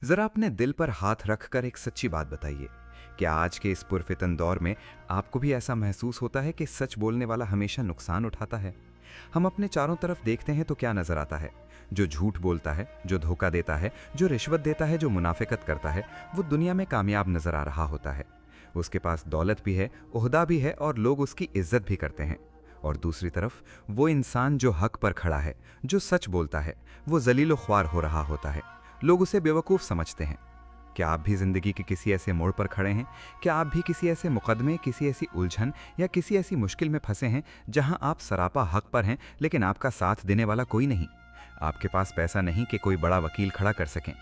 जरा अपने दिल पर हाथ रखकर एक सच्ची बात बताइए। क्या आज के इस पुरफितन दौर में आपको भी ऐसा महसूस होता है कि सच बोलने वाला हमेशा नुकसान उठाता है? हम अपने चारों तरफ देखते हैं तो क्या नजर आता है? जो झूठ बोलता है, जो धोखा देता है, जो रिश्वत देता है, जो मुनाफिकत करता है, वो दुनिया में कामयाब नजर आ रहा होता है। उसके पास दौलत भी है, ओहदा भी है और लोग उसकी इज्जत भी करते हैं। और दूसरी तरफ वो इंसान जो हक पर खड़ा है, जो सच बोलता है, वो जलीलो ख्वार हो रहा होता है। लोग उसे बेवकूफ़ समझते हैं। क्या आप भी जिंदगी के किसी ऐसे मोड़ पर खड़े हैं? क्या आप भी किसी ऐसे मुकदमे, किसी ऐसी उलझन या किसी ऐसी मुश्किल में फंसे हैं जहां आप सरापा हक पर हैं लेकिन आपका साथ देने वाला कोई नहीं? आपके पास पैसा नहीं कि कोई बड़ा वकील खड़ा कर सकें,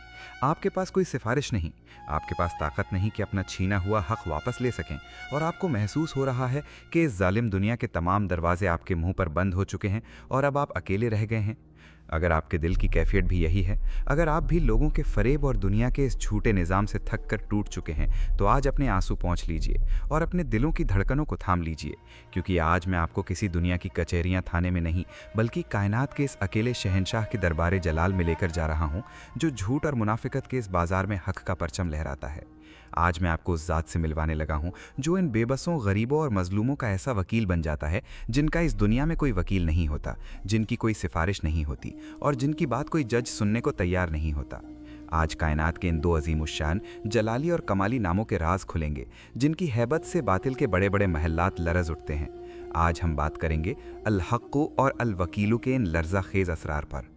आपके पास कोई सिफारिश नहीं, आपके पास ताकत नहीं कि अपना छीना हुआ हक वापस ले सकें, और आपको महसूस हो रहा है कि इस जालिम दुनिया के तमाम दरवाजे आपके मुंह पर बंद हो चुके हैं और अब आप अकेले रह गए हैं। अगर आपके दिल की कैफियत भी यही है, अगर आप भी लोगों के फरेब और दुनिया के इस झूठे निज़ाम से थक कर टूट चुके हैं, तो आज अपने आंसू पोंछ लीजिए और अपने दिलों की धड़कनों को थाम लीजिए, क्योंकि आज मैं आपको किसी दुनिया की कचहरियां थाने में नहीं, बल्कि कायनात के इस अकेले शहंशाह के दरबारे जलाल में लेकर जा रहा हूं, जो झूठ और मुनाफिकत के इस बाजार में हक का परचम लहराता है। आज मैं आपको उस ज़ात से मिलवाने लगा हूं जो इन बेबसों, गरीबों और मजलूमों का ऐसा वकील बन जाता है जिनका इस दुनिया में कोई वकील नहीं होता, जिनकी कोई सिफारिश नहीं होती और जिनकी बात कोई जज सुनने को तैयार नहीं होता। आज कायनात के इन दो अजीमुश्शान जलाली और कमाली नामों के राज खुलेंगे, जिनकी हैबत से बातिल के बड़े बड़े महल्लात लरज उठते हैं। आज हम बात करेंगे अल हक्कु और अल वकीलु के इन लर्जा खेज असरार पर।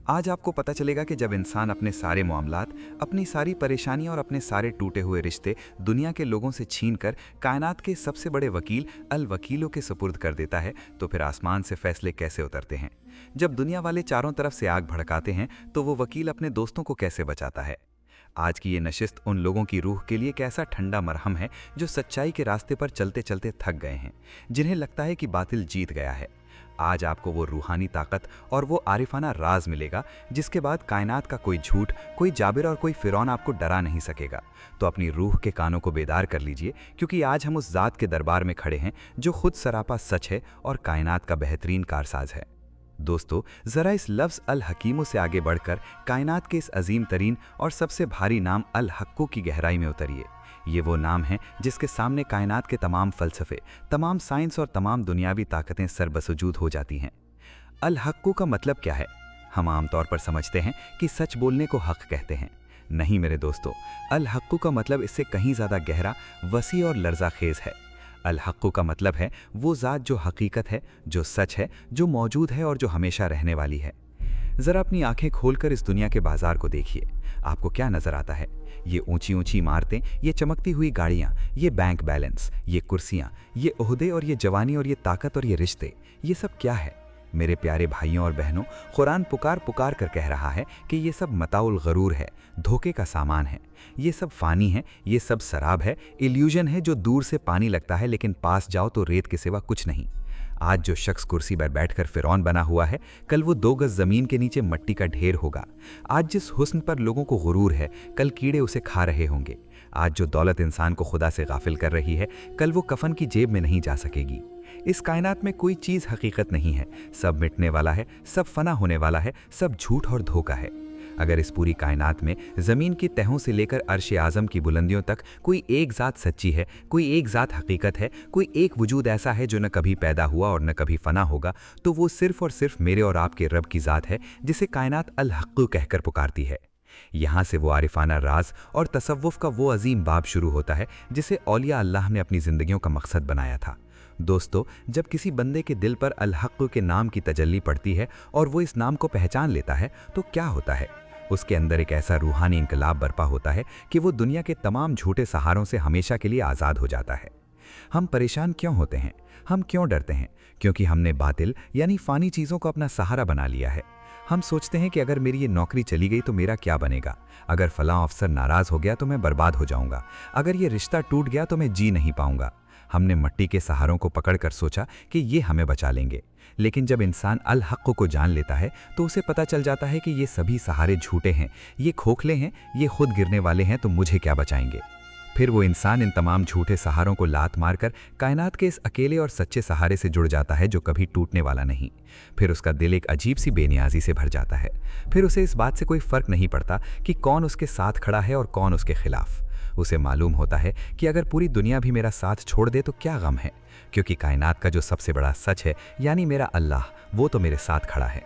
आज आपको पता चलेगा कि जब इंसान अपने सारे मामलात, अपनी सारी परेशानियां और अपने सारे टूटे हुए रिश्ते दुनिया के लोगों से छीनकर कायनात के सबसे बड़े वकील अल वकीलों के सुपुर्द कर देता है, तो फिर आसमान से फैसले कैसे उतरते हैं। जब दुनिया वाले चारों तरफ से आग भड़काते हैं, तो वो वकील अपने दोस्तों को कैसे बचाता है। आज की ये नशिस्त उन लोगों की रूह के लिए कैसा ठंडा मरहम है जो सच्चाई के रास्ते पर चलते चलते थक गए हैं, जिन्हें लगता है कि बातिल जीत गया है। आज आपको वो रूहानी ताकत और वो आरिफाना राज मिलेगा जिसके बाद कायनात का कोई झूठ, कोई जाबिर और कोई फिरौन आपको डरा नहीं सकेगा। तो अपनी रूह के कानों को बेदार कर लीजिए, क्योंकि आज हम उस ज़ात के दरबार में खड़े हैं जो खुद सरापा सच है और कायनात का बेहतरीन कारसाज है। दोस्तों, ज़रा इस लफ्ज़ अल हकीमों से आगे बढ़कर कायनात के इस अजीम तरीन और सबसे भारी नाम अल हक्कु की गहराई में उतरिए। ये वो नाम है जिसके सामने कायनात के तमाम फ़लसफ़े, तमाम साइंस और तमाम दुनियावी ताकतें सरबसुजूद हो जाती हैं। अल हक्कु का मतलब क्या है? हम आमतौर पर समझते हैं कि सच बोलने को हक़ कहते हैं। नहीं मेरे दोस्तों, अल हक्कु का मतलब इससे कहीं ज़्यादा गहरा, वसी और लर्ज़ाखेज़ है। अल हक्कु का मतलब है वो ज़ात जो हकीकत है, जो सच है, जो मौजूद है और जो हमेशा रहने वाली है। ज़रा अपनी आंखें खोलकर इस दुनिया के बाजार को देखिए। आपको क्या नज़र आता है? ये ऊंची ऊंची इमारतें, ये चमकती हुई गाड़ियाँ, ये बैंक बैलेंस, ये कुर्सियाँ, ये ओहदे और ये जवानी और ये ताकत और ये रिश्ते, ये सब क्या है? मेरे प्यारे भाइयों और बहनों, कुरान पुकार पुकार कर कह रहा है कि ये सब मताउल गरूर है, धोखे का सामान है। ये सब फ़ानी है, ये सब शराब है, इल्यूजन है जो दूर से पानी लगता है लेकिन पास जाओ तो रेत के सिवा कुछ नहीं। आज जो शख्स कुर्सी पर बैठकर फिरौन बना हुआ है, कल वो 2 गज ज़मीन के नीचे मट्टी का ढेर होगा। आज जिस हुस्न पर लोगों को गुरूर है, कल कीड़े उसे खा रहे होंगे। आज जो दौलत इंसान को खुदा से गाफिल कर रही है, कल वो कफन की जेब में नहीं जा सकेगी। इस कायनात में कोई चीज़ हकीकत नहीं है, सब मिटने वाला है, सब फना होने वाला है, सब झूठ और धोखा है। अगर इस पूरी कायनात में ज़मीन की तहों से लेकर अर्श आज़म की बुलंदियों तक कोई एक ज़ात सच्ची है, कोई एक ज़ात हकीकत है, कोई एक वजूद ऐसा है जो न कभी पैदा हुआ और न कभी फना होगा, तो वो सिर्फ़ और सिर्फ मेरे और आपके रब की ज़ात है, जिसे कायनात अल हक्कु कहकर पुकारती है। यहाँ से वो आरिफाना राज और तसव्वुफ़ का वो अजीम बाब शुरू होता है जिसे औलिया अल्लाह ने अपनी ज़िंदगियों का मकसद बनाया था। दोस्तों, जब किसी बंदे के दिल पर अल हक्कु के नाम की तजल्ली पड़ती है और वो इस नाम को पहचान लेता है, तो क्या होता है? उसके अंदर एक ऐसा रूहानी इनकलाब बर्पा होता है कि वो दुनिया के तमाम झूठे सहारों से हमेशा के लिए आज़ाद हो जाता है। हम परेशान क्यों होते हैं? हम क्यों डरते हैं? क्योंकि हमने बातिल यानी फ़ानी चीज़ों को अपना सहारा बना लिया है। हम सोचते हैं कि अगर मेरी ये नौकरी चली गई तो मेरा क्या बनेगा, अगर फ़लाँ अफसर नाराज़ हो गया तो मैं बर्बाद हो जाऊँगा, अगर ये रिश्ता टूट गया तो मैं जी नहीं पाऊँगा। हमने मिट्टी के सहारों को पकड़कर सोचा कि ये हमें बचा लेंगे, लेकिन जब इंसान अल हक्कु को जान लेता है तो उसे पता चल जाता है कि ये सभी सहारे झूठे हैं, ये खोखले हैं, ये खुद गिरने वाले हैं, तो मुझे क्या बचाएंगे। फिर वो इंसान इन तमाम झूठे सहारों को लात मारकर कायनात के इस अकेले और सच्चे सहारे से जुड़ जाता है जो कभी टूटने वाला नहीं। फिर उसका दिल एक अजीब सी बेनियाजी से भर जाता है। फिर उसे इस बात से कोई फर्क नहीं पड़ता कि कौन उसके साथ खड़ा है और कौन उसके खिलाफ। उसे मालूम होता है कि अगर पूरी दुनिया भी मेरा साथ छोड़ दे तो क्या गम है, क्योंकि कायनात का जो सबसे बड़ा सच है यानी मेरा अल्लाह, वो तो मेरे साथ खड़ा है।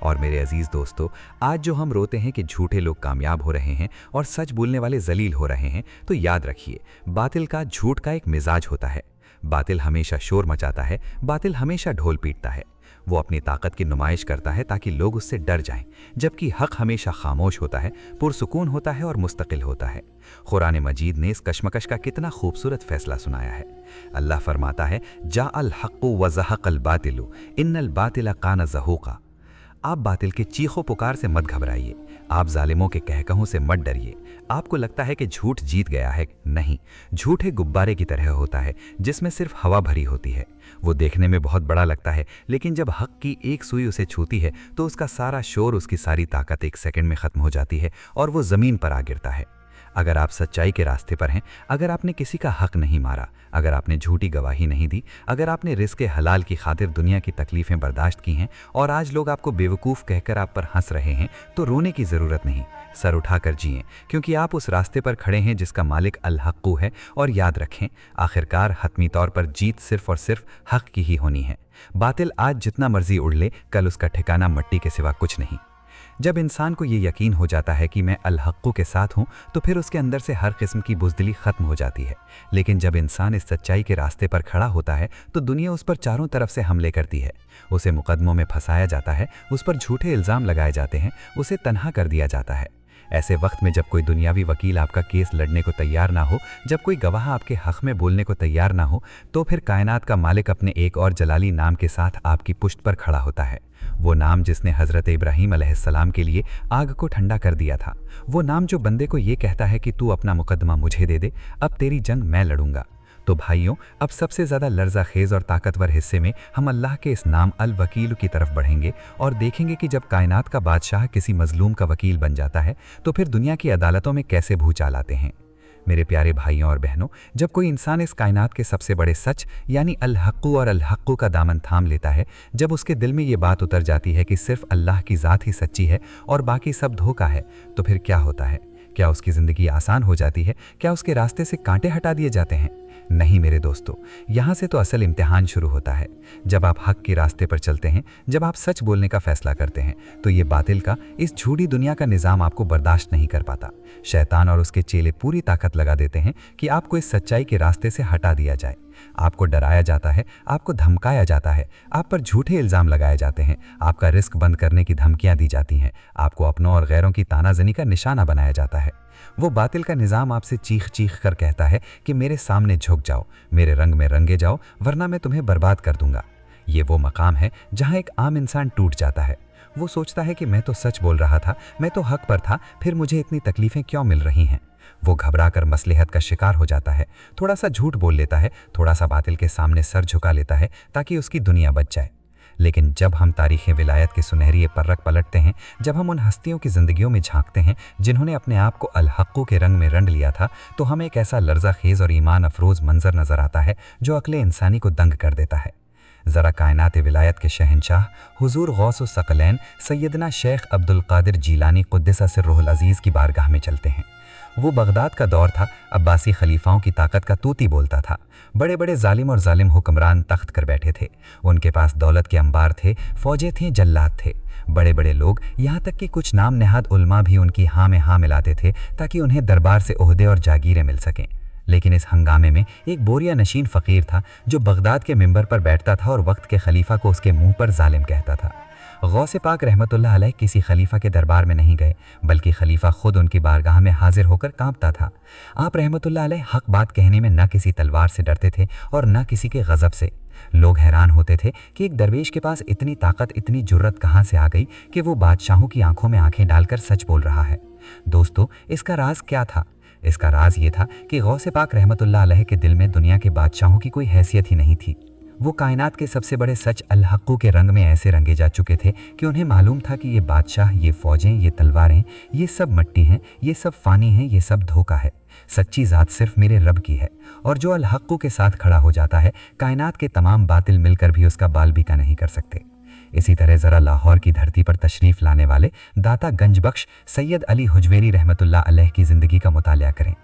और मेरे अजीज दोस्तों, आज जो हम रोते हैं कि झूठे लोग कामयाब हो रहे हैं और सच बोलने वाले जलील हो रहे हैं, तो याद रखिए, बातिल का, झूठ का एक मिजाज होता है। बातिल हमेशा शोर मचाता है, बातिल हमेशा ढोल पीटता है। वो अपनी ताकत की नुमाइश करता है ताकि लोग उससे डर जाएं, जबकि हक हमेशा खामोश होता है, पुरसुकून होता है और मुस्तकिल होता है। कुरान मजीद ने इस कशमकश का कितना खूबसूरत फैसला सुनाया है। अल्लाह फरमाता है, जा अल हक़्क़ु व ज़हक़ल बातिलु इन्नल बातिला कान ज़हूक़ा। आप बातिल के चीखों पुकार से मत घबराइए, आप जालिमों के कहकहों से मत डरिए। आपको लगता है कि झूठ जीत गया है, नहीं, झूठ एक गुब्बारे की तरह होता है जिसमें सिर्फ हवा भरी होती है। वो देखने में बहुत बड़ा लगता है, लेकिन जब हक की एक सुई उसे छूती है तो उसका सारा शोर, उसकी सारी ताकत एक सेकंड में खत्म हो जाती है और वो जमीन पर आ गिरता है। अगर आप सच्चाई के रास्ते पर हैं, अगर आपने किसी का हक नहीं मारा, अगर आपने झूठी गवाही नहीं दी, अगर आपने रिस्क हलाल की खातिर दुनिया की तकलीफें बर्दाश्त की हैं और आज लोग आपको बेवकूफ़ कहकर आप पर हंस रहे हैं, तो रोने की ज़रूरत नहीं, सर उठाकर जिएं, क्योंकि आप उस रास्ते पर खड़े हैं जिसका मालिक अल हक़्क़ु है। और याद रखें, आखिरकार हतमी तौर पर जीत सिर्फ और सिर्फ हक़ की ही होनी है। बातिल आज जितना मर्जी उड़ ले, कल उसका ठिकाना मट्टी के सिवा कुछ नहीं। जब इंसान को ये यकीन हो जाता है कि मैं अल हक़्क़ु के साथ हूँ, तो फिर उसके अंदर से हर किस्म की बुज़दिली ख़त्म हो जाती है। लेकिन जब इंसान इस सच्चाई के रास्ते पर खड़ा होता है तो दुनिया उस पर चारों तरफ से हमले करती है, उसे मुकदमों में फंसाया जाता है, उस पर झूठे इल्ज़ाम लगाए जाते हैं, उसे तन्हा कर दिया जाता है। ऐसे वक्त में जब कोई दुनियावी वकील आपका केस लड़ने को तैयार ना हो, जब कोई गवाह आपके हक़ में बोलने को तैयार ना हो, तो फिर कायनात का मालिक अपने एक और जलाली नाम के साथ आपकी पुश्त पर खड़ा होता है। वो नाम जिसने हज़रत इब्राहीम अलैहिस्सलाम के लिए आग को ठंडा कर दिया था। वो नाम जो बंदे को ये कहता है कि तू अपना मुकदमा मुझे दे दे, अब तेरी जंग मैं लड़ूंगा। तो भाइयों, अब सबसे ज़्यादा लर्ज़ा खेज़ और ताकतवर हिस्से में हम अल्लाह के इस नाम अल वकील की तरफ बढ़ेंगे और देखेंगे कि जब कायनात का बादशाह किसी मजलूम का वकील बन जाता है तो फिर दुनिया की अदालतों में कैसे भूचाल आते हैं। मेरे प्यारे भाइयों और बहनों, जब कोई इंसान इस कायनात के सबसे बड़े सच यानी अल हक़्क़ु और अल हक़्क़ु का दामन थाम लेता है, जब उसके दिल में ये बात उतर जाती है कि सिर्फ अल्लाह की ज़ात ही सच्ची है और बाकी सब धोखा है, तो फिर क्या होता है? क्या उसकी ज़िंदगी आसान हो जाती है? क्या उसके रास्ते से कांटे हटा दिए जाते हैं? नहीं मेरे दोस्तों, यहाँ से तो असल इम्तिहान शुरू होता है। जब आप हक के रास्ते पर चलते हैं, जब आप सच बोलने का फैसला करते हैं, तो ये बातिल का, इस झूठी दुनिया का निज़ाम आपको बर्दाश्त नहीं कर पाता। शैतान और उसके चेले पूरी ताकत लगा देते हैं कि आपको इस सच्चाई के रास्ते से हटा दिया जाए। आपको डराया जाता है, आपको धमकाया जाता है, आप पर झूठे इल्ज़ाम लगाए जाते हैं, आपका रिस्क बंद करने की धमकियां दी जाती हैं, आपको अपनों और गैरों की तानाजनी का निशाना बनाया जाता है। वो बातिल का निज़ाम आपसे चीख चीख कर कहता है कि मेरे सामने झुक जाओ, मेरे रंग में रंगे जाओ, वरना मैं तुम्हें बर्बाद कर दूंगा। ये वो मकाम है जहाँ एक आम इंसान टूट जाता है। वो सोचता है कि मैं तो सच बोल रहा था, मैं तो हक पर था, फिर मुझे इतनी तकलीफ़ें क्यों मिल रही हैं। वो घबरा कर मसलहत का शिकार हो जाता है, थोड़ा सा झूठ बोल लेता है, थोड़ा सा बातिल के सामने सर झुका लेता है ताकि उसकी दुनिया बच जाए। लेकिन जब हम तारीख़ विलायत के सुनहरी पर्रक पलटते हैं, जब हम उन हस्तियों की ज़िंदगियों में झांकते हैं जिन्होंने अपने आप को अल हक़्क़ु के रंग में रंड लिया था, तो हमें एक ऐसा लर्ज़ा खेज़ और ईमान अफरोज़ मंजर नज़र आता है जो अक्ले इंसानी को दंग कर देता है। ज़रा कायनात विलायत के शहंशाह हुज़ूर गौस सकलैन सैयदना शेख अब्दुल कादिर जीलानी क़ुद्दस सिर्रुहुल अज़ीज़ की बारगाह में चलते हैं। वो बगदाद का दौर था, अब्बासी खलीफाओं की ताकत का तूती बोलता था। बड़े बड़े जालिम और जालिम हुक्मरान तख्त कर बैठे थे। उनके पास दौलत के अंबार थे, फ़ौजें थीं, जल्लाद थे। बड़े बड़े लोग, यहाँ तक कि कुछ नाम नेहाद उल्मा भी उनकी हाँ में हाँ मिलाते थे ताकि उन्हें दरबार से ओहदे और जागीरें मिल सकें। लेकिन इस हंगामे में एक बोरिया नशीन फ़कीर था जो बगदाद के मिंबर पर बैठता था और वक्त के खलीफा को उसके मुंह पर जालिम कहता था। गौसे पाक रहमतुल्लाह अलैह किसी खलीफा के दरबार में नहीं गए, बल्कि खलीफा खुद उनकी बारगाह में हाजिर होकर कांपता था। आप रहमतुल्लाह अलैह हक बात कहने में न किसी तलवार से डरते थे और न किसी के गज़ब से। लोग हैरान होते थे कि एक दरवेश के पास इतनी ताकत, इतनी जुर्रत कहाँ से आ गई कि वो बादशाहों की आंखों में आंखें डालकर सच बोल रहा है। दोस्तों, इसका राज क्या था? इसका राज ये था कि गौसे पाक रहमतुल्लाह अलैह के दिल में दुनिया के बादशाहों की कोई हैसियत ही नहीं थी। वो कायनात के सबसे बड़े सच अल-हक़्क़ु के रंग में ऐसे रंगे जा चुके थे कि उन्हें मालूम था कि ये बादशाह, ये फौजें, ये तलवारें, ये सब मट्टी हैं, ये सब फ़ानी हैं, ये सब धोखा है। सच्ची ज़ात सिर्फ मेरे रब की है, और जो अल-हक़्क़ु के साथ खड़ा हो जाता है, कायनात के तमाम बातिल मिलकर भी उसका बाल बीका नहीं कर सकते। इसी तरह ज़रा लाहौर की धरती पर तशरीफ़ लाने वाले दाता गंजबख्श सैयद अली हुजवेरी रहमतुल्लाह अलैह की ज़िंदगी का मुतालिया करें।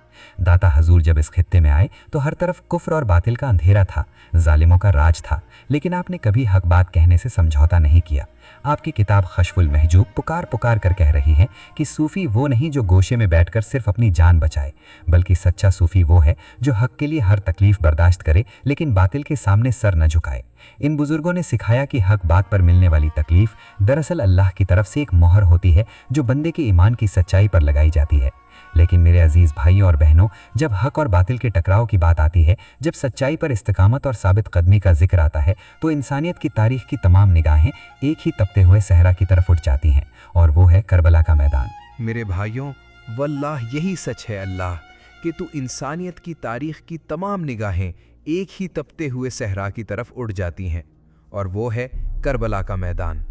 दाता हजूर जब इस खित्ते में आए तो हर तरफ कुफ्र और बातिल का अंधेरा था, जालिमों का राज था, लेकिन आपने कभी हक बात कहने से समझौता नहीं किया। आपकी किताब खशफुल महजूब पुकार पुकार कर कह रही है कि सूफ़ी वो नहीं जो गोशे में बैठकर सिर्फ अपनी जान बचाए, बल्कि सच्चा सूफ़ी वो है जो हक के लिए हर तकलीफ बर्दाश्त करे लेकिन बातिल के सामने सर न झुकाए। इन बुजुर्गों ने सिखाया कि हक बात पर मिलने वाली तकलीफ दरअसल अल्लाह की तरफ से एक मोहर होती है जो बंदे के ईमान की सच्चाई पर लगाई जाती है। लेकिन मेरे अजीज़ भाइयों और बहनों, जब हक और बातिल के टकराव की बात आती है, जब सच्चाई पर इस्तिकामत और साबित कदमी का जिक्र आता है, तो इंसानियत की तारीख की तमाम निगाहें एक ही तपते हुए सहरा की तरफ उठ जाती हैं, और वो है करबला का मैदान। मेरे भाइयों, वल्लाह यही सच है अल्लाह कि तू इंसानियत की तारीख की तमाम निगाहें एक ही तपते हुए सहरा की तरफ उड़ जाती हैं, और वो है करबला का मैदान।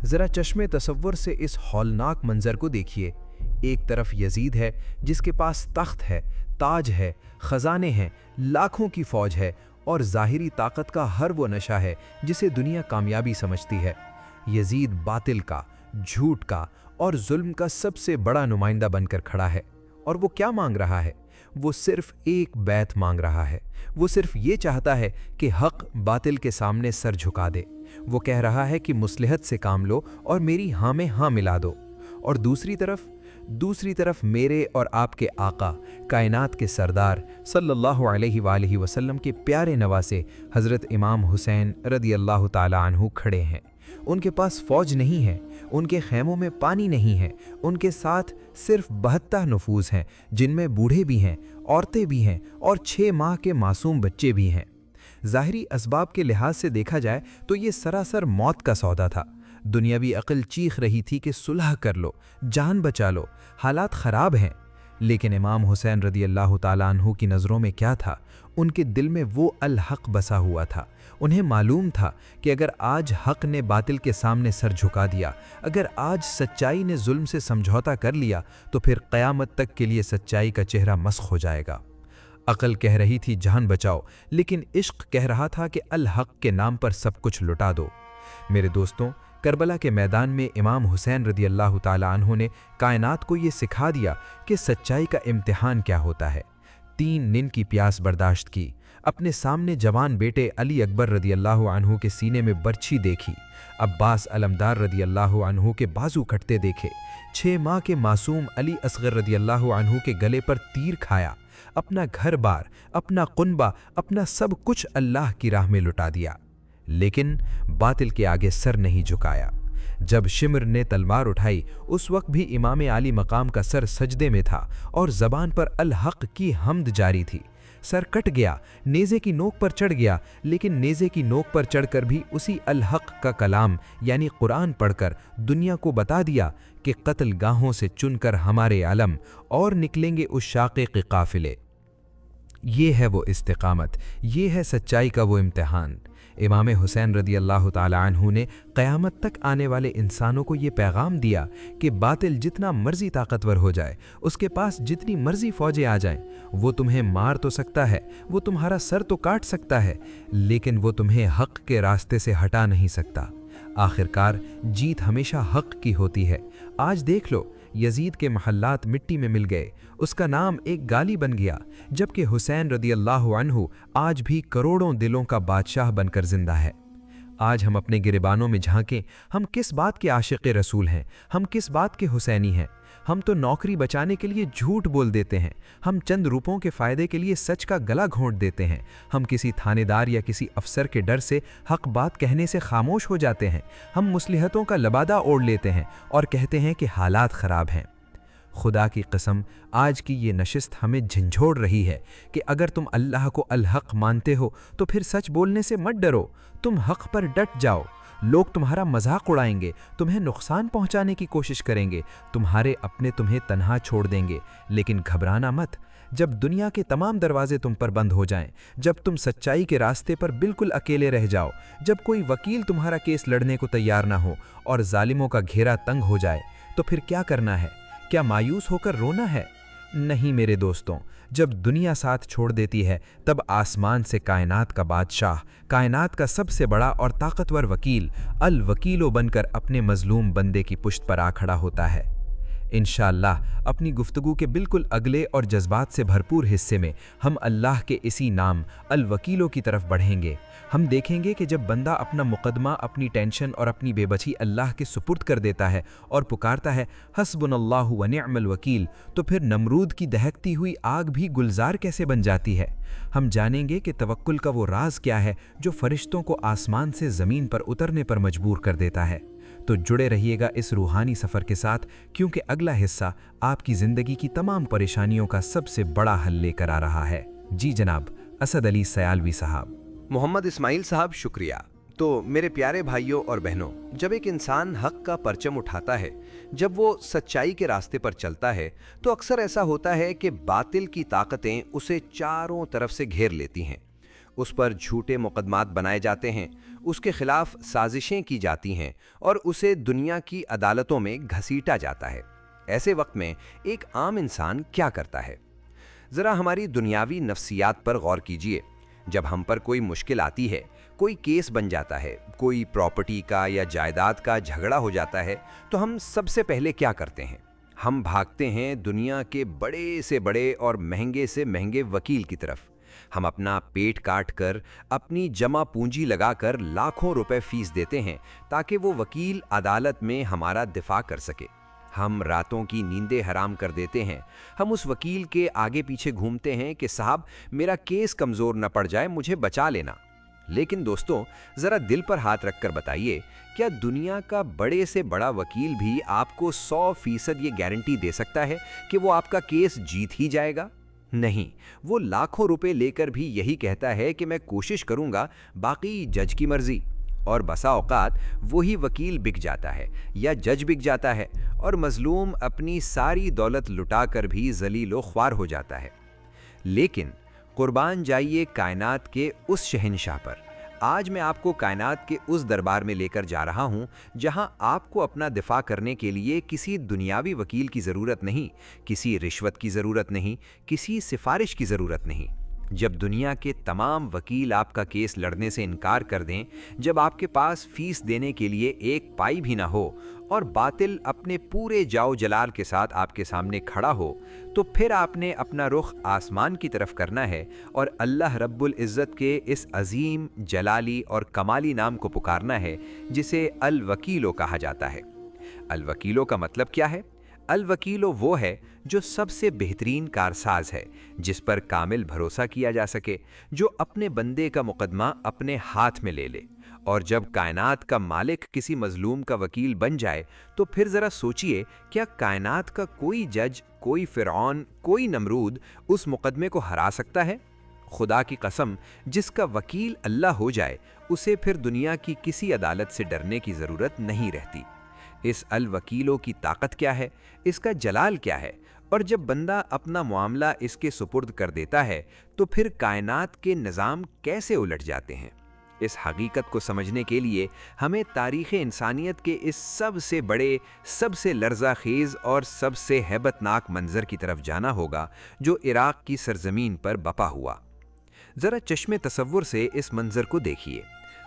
ज़रा चश्मे तसव्वुर से इस हौलनाक मंजर को देखिए। एक तरफ यजीद है जिसके पास तख्त है, ताज है, ख़जाने हैं, लाखों की फ़ौज है और ज़ाहिरी ताकत का हर वो नशा है जिसे दुनिया कामयाबी समझती है। यजीद बातिल का, झूठ का और जुल्म का सबसे बड़ा नुमाइंदा बनकर खड़ा है, और वो क्या मांग रहा है? वो सिर्फ एक बैत मांग रहा है। वो सिर्फ ये चाहता है कि हक बातिल के सामने सर झुका दे। वो कह रहा है कि मुस्लिहत से काम लो और मेरी हाँ में हाँ मिला दो। और दूसरी तरफ मेरे और आपके आका, कायनात के सरदार सल्लल्लाहु अलैहि वसल्लम के प्यारे नवासे हज़रत इमाम हुसैन रदियल्लाहु ताला अन्हु खड़े हैं। उनके पास फ़ौज नहीं है, उनके खैमों में पानी नहीं है, उनके साथ सिर्फ 72 नफूस हैं, जिनमें बूढ़े भी हैं, औरतें भी हैं और 6 माह के मासूम बच्चे भी हैं। ज़ाहिरी असबाब के लिहाज से देखा जाए तो ये सरासर मौत का सौदा था। दुनियावी अक्ल चीख रही थी कि सुलह कर लो, जान बचा लो, हालात ख़राब हैं। लेकिन इमाम हुसैन रदियल्लाहु ताला अन्हु की नज़रों में क्या था? उनके दिल में वो अल-हक़ बसा हुआ था। उन्हें मालूम था कि अगर आज हक़ ने बातिल के सामने सर झुका दिया, अगर आज सच्चाई ने जुल्म से समझौता कर लिया, तो फिर क़यामत तक के लिए सच्चाई का चेहरा मस्ख़ हो जाएगा। अक़ल कह रही थी जान बचाओ, लेकिन इश्क़ कह रहा था कि अल-हक़ के नाम पर सब कुछ लुटा दो। मेरे दोस्तों, करबला के मैदान में इमाम हुसैन रदियल्लाहु ताला अन्हु ने कायनात को ये सिखा दिया कि सच्चाई का इम्तिहान क्या होता है। 3 दिन की प्यास बर्दाश्त की, अपने सामने जवान बेटे अली अकबर रदियल्लाहु अन्हु के सीने में बर्छी देखी, अब्बास अलमदार रदियल्लाहु अन्हु के बाजू कटते देखे, 6 माह के मासूम अली असगर रदियल्लाहु अन्हु के गले पर तीर खाया, अपना घर बार, अपना कुनबा, अपना सब कुछ अल्लाह की राह में लुटा दिया, लेकिन बातिल के आगे सर नहीं झुकाया। जब शिमर ने तलवार उठाई, उस वक्त भी इमाम आली मकाम का सर सजदे में था और ज़बान पर अल-हक़ की हम्द जारी थी। सर कट गया, नेज़े की नोक पर चढ़ गया, लेकिन नेज़े की नोक पर चढ़कर भी उसी अल-हक़ का कलाम यानी कुरान पढ़कर दुनिया को बता दिया कि कत्ल गाहों से चुनकर हमारे आलम और निकलेंगे उस शाक़े के काफ़िले। ये है वो इस्तिक़ामत, ये है सच्चाई का वो इम्तिहान। इमाम हुसैन रदियल्लाहु ताला अन्हु ने क़यामत तक आने वाले इंसानों को ये पैगाम दिया कि बातिल जितना मर्जी ताकतवर हो जाए, उसके पास जितनी मर्जी फ़ौजें आ जाएं, वो तुम्हें मार तो सकता है, वो तुम्हारा सर तो काट सकता है, लेकिन वो तुम्हें हक़ के रास्ते से हटा नहीं सकता। आखिरकार जीत हमेशा हक़ की होती है। आज देख लो, यजीद के महल्लात मिट्टी में मिल गए, उसका नाम एक गाली बन गया, जबकि हुसैन रदियल्लाहु अन्हु आज भी करोड़ों दिलों का बादशाह बनकर जिंदा है। आज हम अपने गिरबानों में झांकें, हम किस बात के आशिक़ रसूल हैं, हम किस बात के हुसैनी हैं। हम तो नौकरी बचाने के लिए झूठ बोल देते हैं, हम चंद रुपयों के फ़ायदे के लिए सच का गला घोंट देते हैं, हम किसी थानेदार या किसी अफसर के डर से हक़ बात कहने से खामोश हो जाते हैं, हम मुस्लिहतों का लबादा ओढ़ लेते हैं और कहते हैं कि हालात ख़राब हैं। खुदा की कसम, आज की ये नशिस्त हमें झंझोड़ रही है कि अगर तुम अल्लाह को अल हक मानते हो तो फिर सच बोलने से मत डरो, तुम हक पर डट जाओ। लोग तुम्हारा मजाक उड़ाएंगे, तुम्हें नुकसान पहुंचाने की कोशिश करेंगे, तुम्हारे अपने तुम्हें तन्हा छोड़ देंगे, लेकिन घबराना मत। जब दुनिया के तमाम दरवाजे तुम पर बंद हो जाएं, जब तुम सच्चाई के रास्ते पर बिल्कुल अकेले रह जाओ, जब कोई वकील तुम्हारा केस लड़ने को तैयार ना हो और जालिमों का घेरा तंग हो जाए, तो फिर क्या करना है? क्या मायूस होकर रोना है? नहीं मेरे दोस्तों, जब दुनिया साथ छोड़ देती है तब आसमान से कायनात का बादशाह, कायनात का सबसे बड़ा और ताकतवर वकील अल वकीलो बनकर अपने मजलूम बंदे की पुश्त पर आ खड़ा होता है। इंशाअल्लाह अपनी गुफ्तगू के बिल्कुल अगले और जज्बात से भरपूर हिस्से में हम अल्लाह के इसी नाम अल वकीलो की तरफ बढ़ेंगे। हम देखेंगे कि जब बंदा अपना मुकदमा, अपनी टेंशन और अपनी बेबसी अल्लाह के सुपुर्द कर देता है और पुकारता है हस्बुनल्लाहु व निअमल वकील, तो फिर नमरूद की दहकती हुई आग भी गुलजार कैसे बन जाती है। हम जानेंगे कि तवक्कुल का वो राज क्या है जो फरिश्तों को आसमान से ज़मीन पर उतरने पर मजबूर कर देता है। तो जुड़े रहिएगा इस रूहानी सफ़र के साथ, क्योंकि अगला हिस्सा आपकी ज़िंदगी की तमाम परेशानियों का सबसे बड़ा हल लेकर आ रहा है। जी जनाब, असद अली सयालवी साहब। मोहम्मद इस्माइल साहब, शुक्रिया। तो मेरे प्यारे भाइयों और बहनों, जब एक इंसान हक का परचम उठाता है, जब वो सच्चाई के रास्ते पर चलता है, तो अक्सर ऐसा होता है कि बातिल की ताकतें उसे चारों तरफ से घेर लेती हैं। उस पर झूठे मुकदमात बनाए जाते हैं, उसके खिलाफ साजिशें की जाती हैं और उसे दुनिया की अदालतों में घसीटा जाता है। ऐसे वक्त में एक आम इंसान क्या करता है? ज़रा हमारी दुनियावी नफ्सियात पर गौर कीजिए। जब हम पर कोई मुश्किल आती है, कोई केस बन जाता है, कोई प्रॉपर्टी का या जायदाद का झगड़ा हो जाता है, तो हम सबसे पहले क्या करते हैं? हम भागते हैं दुनिया के बड़े से बड़े और महंगे से महंगे वकील की तरफ। हम अपना पेट काट कर, अपनी जमा पूंजी लगाकर लाखों रुपए फीस देते हैं ताकि वो वकील अदालत में हमारा दिफा कर सके। हम रातों की नींदें हराम कर देते हैं। हम उस वकील के आगे पीछे घूमते हैं कि साहब मेरा केस कमज़ोर न पड़ जाए, मुझे बचा लेना। लेकिन दोस्तों, ज़रा दिल पर हाथ रखकर बताइए, क्या दुनिया का बड़े से बड़ा वकील भी आपको 100% ये गारंटी दे सकता है कि वो आपका केस जीत ही जाएगा? नहीं, वो लाखों रुपए लेकर भी यही कहता है कि मैं कोशिश करूंगा, बाकी जज की मर्जी। और बसा औकात वही वकील बिक जाता है या जज बिक जाता है और मजलूम अपनी सारी दौलत लुटाकर भी जलीलो ख्वार हो जाता है। लेकिन कुर्बान जाइए कायनात के उस शहंशाह पर। आज मैं आपको कायनात के उस दरबार में लेकर जा रहा हूं जहां आपको अपना दिफा करने के लिए किसी दुनियावी वकील की ज़रूरत नहीं, किसी रिश्वत की ज़रूरत नहीं, किसी सिफारिश की ज़रूरत नहीं। जब दुनिया के तमाम वकील आपका केस लड़ने से इनकार कर दें, जब आपके पास फीस देने के लिए एक पाई भी ना हो और बातिल अपने पूरे जाओ जलाल के साथ आपके सामने खड़ा हो, तो फिर आपने अपना रुख आसमान की तरफ करना है और अल्लाह रब्बुल इज़्ज़त के इस अजीम जलाली और कमाली नाम को पुकारना है जिसे अल वकीलो कहा जाता है। अल वकीलो का मतलब क्या है? अल वकीलो वो है जो सबसे बेहतरीन कारसाज है, जिस पर कामिल भरोसा किया जा सके, जो अपने बंदे का मुकदमा अपने हाथ में ले ले। और जब कायनात का मालिक किसी मजलूम का वकील बन जाए, तो फिर ज़रा सोचिए, क्या कायनात का कोई जज, कोई फ़िरऔन, कोई नमरूद उस मुकदमे को हरा सकता है? खुदा की कसम, जिसका वकील अल्लाह हो जाए, उसे फिर दुनिया की किसी अदालत से डरने की ज़रूरत नहीं रहती। इस अल वकीलों की ताकत क्या है, इसका जलाल क्या है, और जब बंदा अपना मामला इसके सुपुर्द कर देता है, तो फिर कायनात के निज़ाम कैसे उलट जाते हैं। इस हकीकत को समझने के लिए हमें तारीख़ इंसानियत के इस सबसे बड़े, सबसे लर्ज़ाखेज़ और सबसे हैबतनाक मंज़र की तरफ जाना होगा जो इराक़ की सरज़मीन पर बपा हुआ। ज़रा चश्मे तसव्वुर से इस मंज़र को देखिए।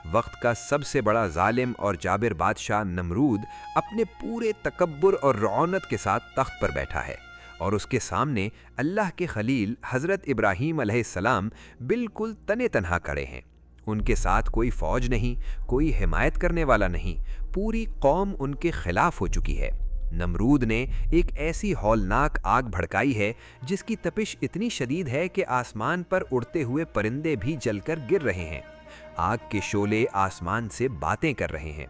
वक्त का सबसे बड़ा जालिम और जाबिर बादशाह नमरूद अपने पूरे तकब्बुर और रौनत के साथ तख्त पर बैठा है और उसके सामने अल्लाह के खलील हज़रत इब्राहीम अलैहिस्सलाम बिल्कुल तने तन्हा खड़े हैं। उनके साथ कोई फ़ौज नहीं, कोई हिमायत करने वाला नहीं, पूरी कौम उनके खिलाफ हो चुकी है। नमरूद ने एक ऐसी हौलनाक आग भड़काई है जिसकी तपिश इतनी शदीद है कि आसमान पर उड़ते हुए परिंदे भी जलकर गिर रहे हैं। आग के शोले आसमान से बातें कर रहे हैं।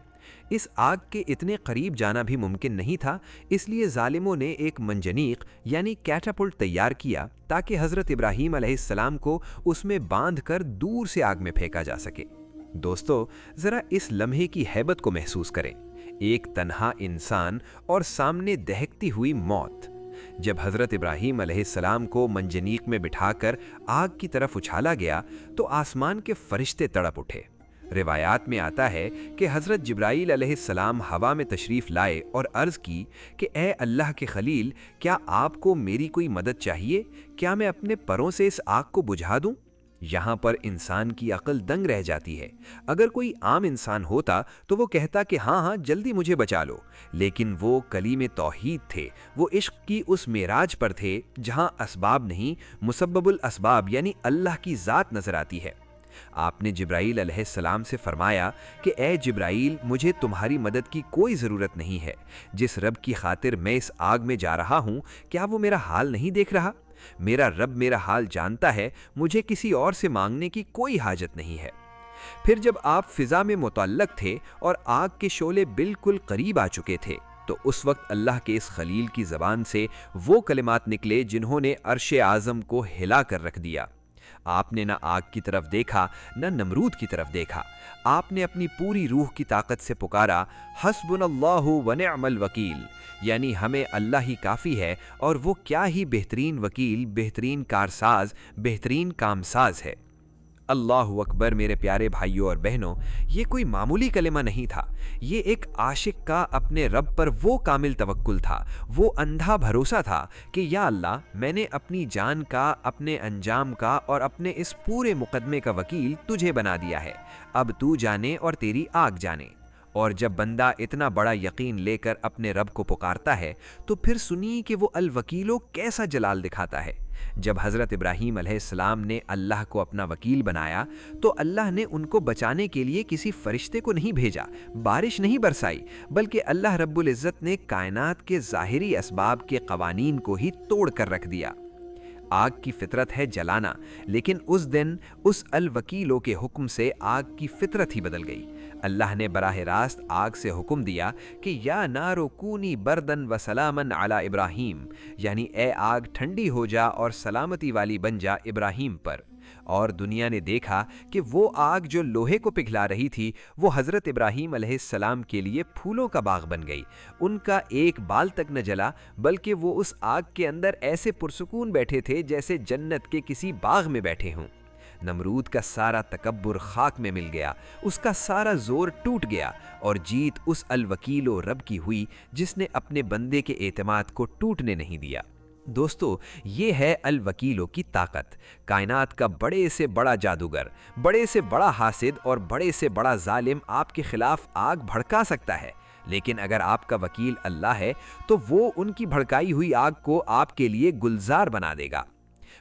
इस आग के इतने करीब जाना भी मुमकिन नहीं था, इसलिए जालिमों ने एक मंजनीक यानी कैटापुल्ट तैयार किया ताकि हज़रत इब्राहीम अलैहिस्सलाम को उसमें बांधकर दूर से आग में फेंका जा सके। दोस्तों, ज़रा इस लम्हे की हैबत को महसूस करें। एक तन्हा इंसान और सामने दहकती हुई मौत। जब हज़रत इब्राहीम अलैहिस्सलाम को मंजनीक में बिठाकर आग की तरफ उछाला गया तो आसमान के फरिश्ते तड़प उठे। रिवायात में आता है कि हज़रत जिब्राईल अलैहिस्सलाम हवा में तशरीफ़ लाए और अर्ज़ की कि ए अल्लाह के खलील, क्या आपको मेरी कोई मदद चाहिए? क्या मैं अपने परों से इस आग को बुझा दूं? यहाँ पर इंसान की अक्ल दंग रह जाती है। अगर कोई आम इंसान होता तो वो कहता कि हाँ हाँ जल्दी मुझे बचा लो, लेकिन वो कलीमे तौहीद थे। वो इश्क की उस मेराज पर थे जहाँ असबाब नहीं, मुसब्बबुल असबाब यानी अल्लाह की ज़ात नज़र आती है। आपने जिब्राईल अलैहिस्सलाम से फरमाया कि ए जिब्राईल, मुझे तुम्हारी मदद की कोई ज़रूरत नहीं है। जिस रब की खातिर मैं इस आग में जा रहा हूँ, क्या वो मेरा हाल नहीं देख रहा? मेरा रब मेरा हाल जानता है, मुझे किसी और से मांगने की कोई हाजत नहीं है। फिर जब आप फिजा में मुतल्लक थे और आग के शोले बिल्कुल करीब आ चुके थे, तो उस वक्त अल्लाह के इस खलील की ज़बान से वो कलिमात निकले जिन्होंने अर्श आज़म को हिला कर रख दिया। आपने ना आग की तरफ देखा, न नमरूद की तरफ देखा। आपने अपनी पूरी रूह की ताकत से पुकारा, हस्बुनल्लाहु व निअमल वकील, यानी हमें अल्लाह ही काफ़ी है और वो क्या ही बेहतरीन वकील, बेहतरीन कारसाज, बेहतरीन कामसाज है। अल्लाहु अकबर। मेरे प्यारे भाइयों और बहनों, ये कोई मामूली कलिमा नहीं था। ये एक आशिक का अपने रब पर वो कामिल तवक्कुल था, वो अंधा भरोसा था कि या अल्लाह, मैंने अपनी जान का, अपने अंजाम का और अपने इस पूरे मुकदमे का वकील तुझे बना दिया है। अब तू जाने और तेरी आग जाने। और जब बंदा इतना बड़ा यकीन लेकर अपने रब को पुकारता है तो फिर सुनिए कि वो अल वकीलो कैसा जलाल दिखाता है। जब हज़रत इब्राहीम अलैहिस्सलाम ने अल्लाह को अपना वकील बनाया तो अल्लाह ने उनको बचाने के लिए किसी फरिश्ते को नहीं भेजा, बारिश नहीं बरसाई, बल्कि अल्लाह रब्बुल इज़्ज़त ने कायनात के ज़ाहिरी असबाब के कवानीन को ही तोड़ कर रख दिया। आग की फितरत है जलाना, लेकिन उस दिन उस अल वकीलों के हुक्म से आग की फितरत ही बदल गई। अल्लाह ने बराह रास्त आग से हुक्म दिया कि या नारो कूनी बर्दन व सलामन अला इब्राहीम, यानी ए आग ठंडी हो जा और सलामती वाली बन जा इब्राहीम पर। और दुनिया ने देखा कि वो आग जो लोहे को पिघला रही थी, वो हज़रत इब्राहीम अलैहिस्सलाम के लिए फूलों का बाग बन गई। उनका एक बाल तक न जला, बल्कि वो उस आग के अंदर ऐसे पुरसुकून बैठे थे जैसे जन्नत के किसी बाग में बैठे हों। नमरूद का सारा तकब्बुर खाक में मिल गया, उसका सारा जोर टूट गया और जीत उस अल वकीलो रब की हुई जिसने अपने बंदे के एतमाद को टूटने नहीं दिया। दोस्तों, ये है अल वकीलों की ताकत। कायनात का बड़े से बड़ा जादूगर, बड़े से बड़ा हासिद और बड़े से बड़ा जालिम आपके खिलाफ आग भड़का सकता है, लेकिन अगर आपका वकील अल्लाह है तो वो उनकी भड़काई हुई आग को आपके लिए गुलजार बना देगा।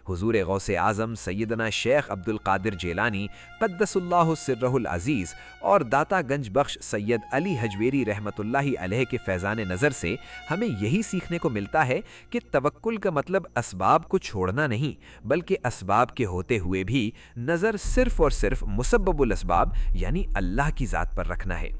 हुजूर गौसे आज़म सैयदना शेख अब्दुल कादिर जेलानी क़द्दसुल्लाहु सिर्रहुल अज़ीज़ और दाता गंज बख्श सैयद अली हजवेरी रहमतुल्लाहि अलैह के फैज़ान नज़र से हमें यही सीखने को मिलता है कि तवक्कुल का मतलब असबाब को छोड़ना नहीं, बल्कि असबाब के होते हुए भी नज़र सिर्फ़ और सिर्फ मुसब्बबुल असबाब यानी अल्लाह की ज़ात पर रखना है।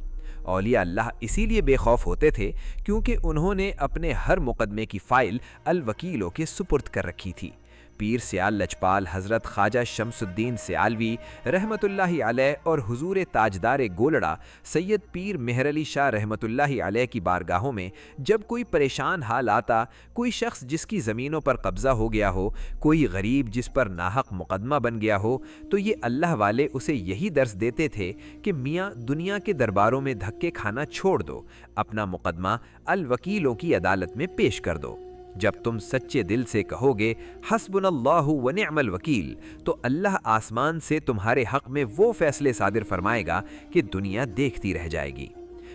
औलिया अल्लाह इसीलिए बेखौफ होते थे क्योंकि उन्होंने अपने हर मुकदमे की फ़ाइल अल वकीलों के सुपुर्द कर रखी थी। पीर सियाल लजपाल हज़रत ख्वाजा शमसुद्दीन सियालवी रहमतुल्लाहि अलैह और हुजूर ताजदार गोलड़ा सैयद पीर मेहर अली शाह रहमतुल्लाहि अलैह की बारगाहों में जब कोई परेशान हाल आता, कोई शख्स जिसकी ज़मीनों पर कब्ज़ा हो गया हो, कोई गरीब जिस पर नाहक मुकदमा बन गया हो, तो ये अल्लाह वाले उसे यही दर्स देते थे कि मियाँ दुनिया के दरबारों में धक्के खाना छोड़ दो, अपना मुकदमा अल वकीलों की अदालत में पेश कर दो। जब तुम सच्चे दिल से कहोगे हस्बुनल्लाहु व निअमल वकील, तो अल्लाह आसमान से तुम्हारे हक़ में वो फैसले सादिर फरमाएगा कि दुनिया देखती रह जाएगी।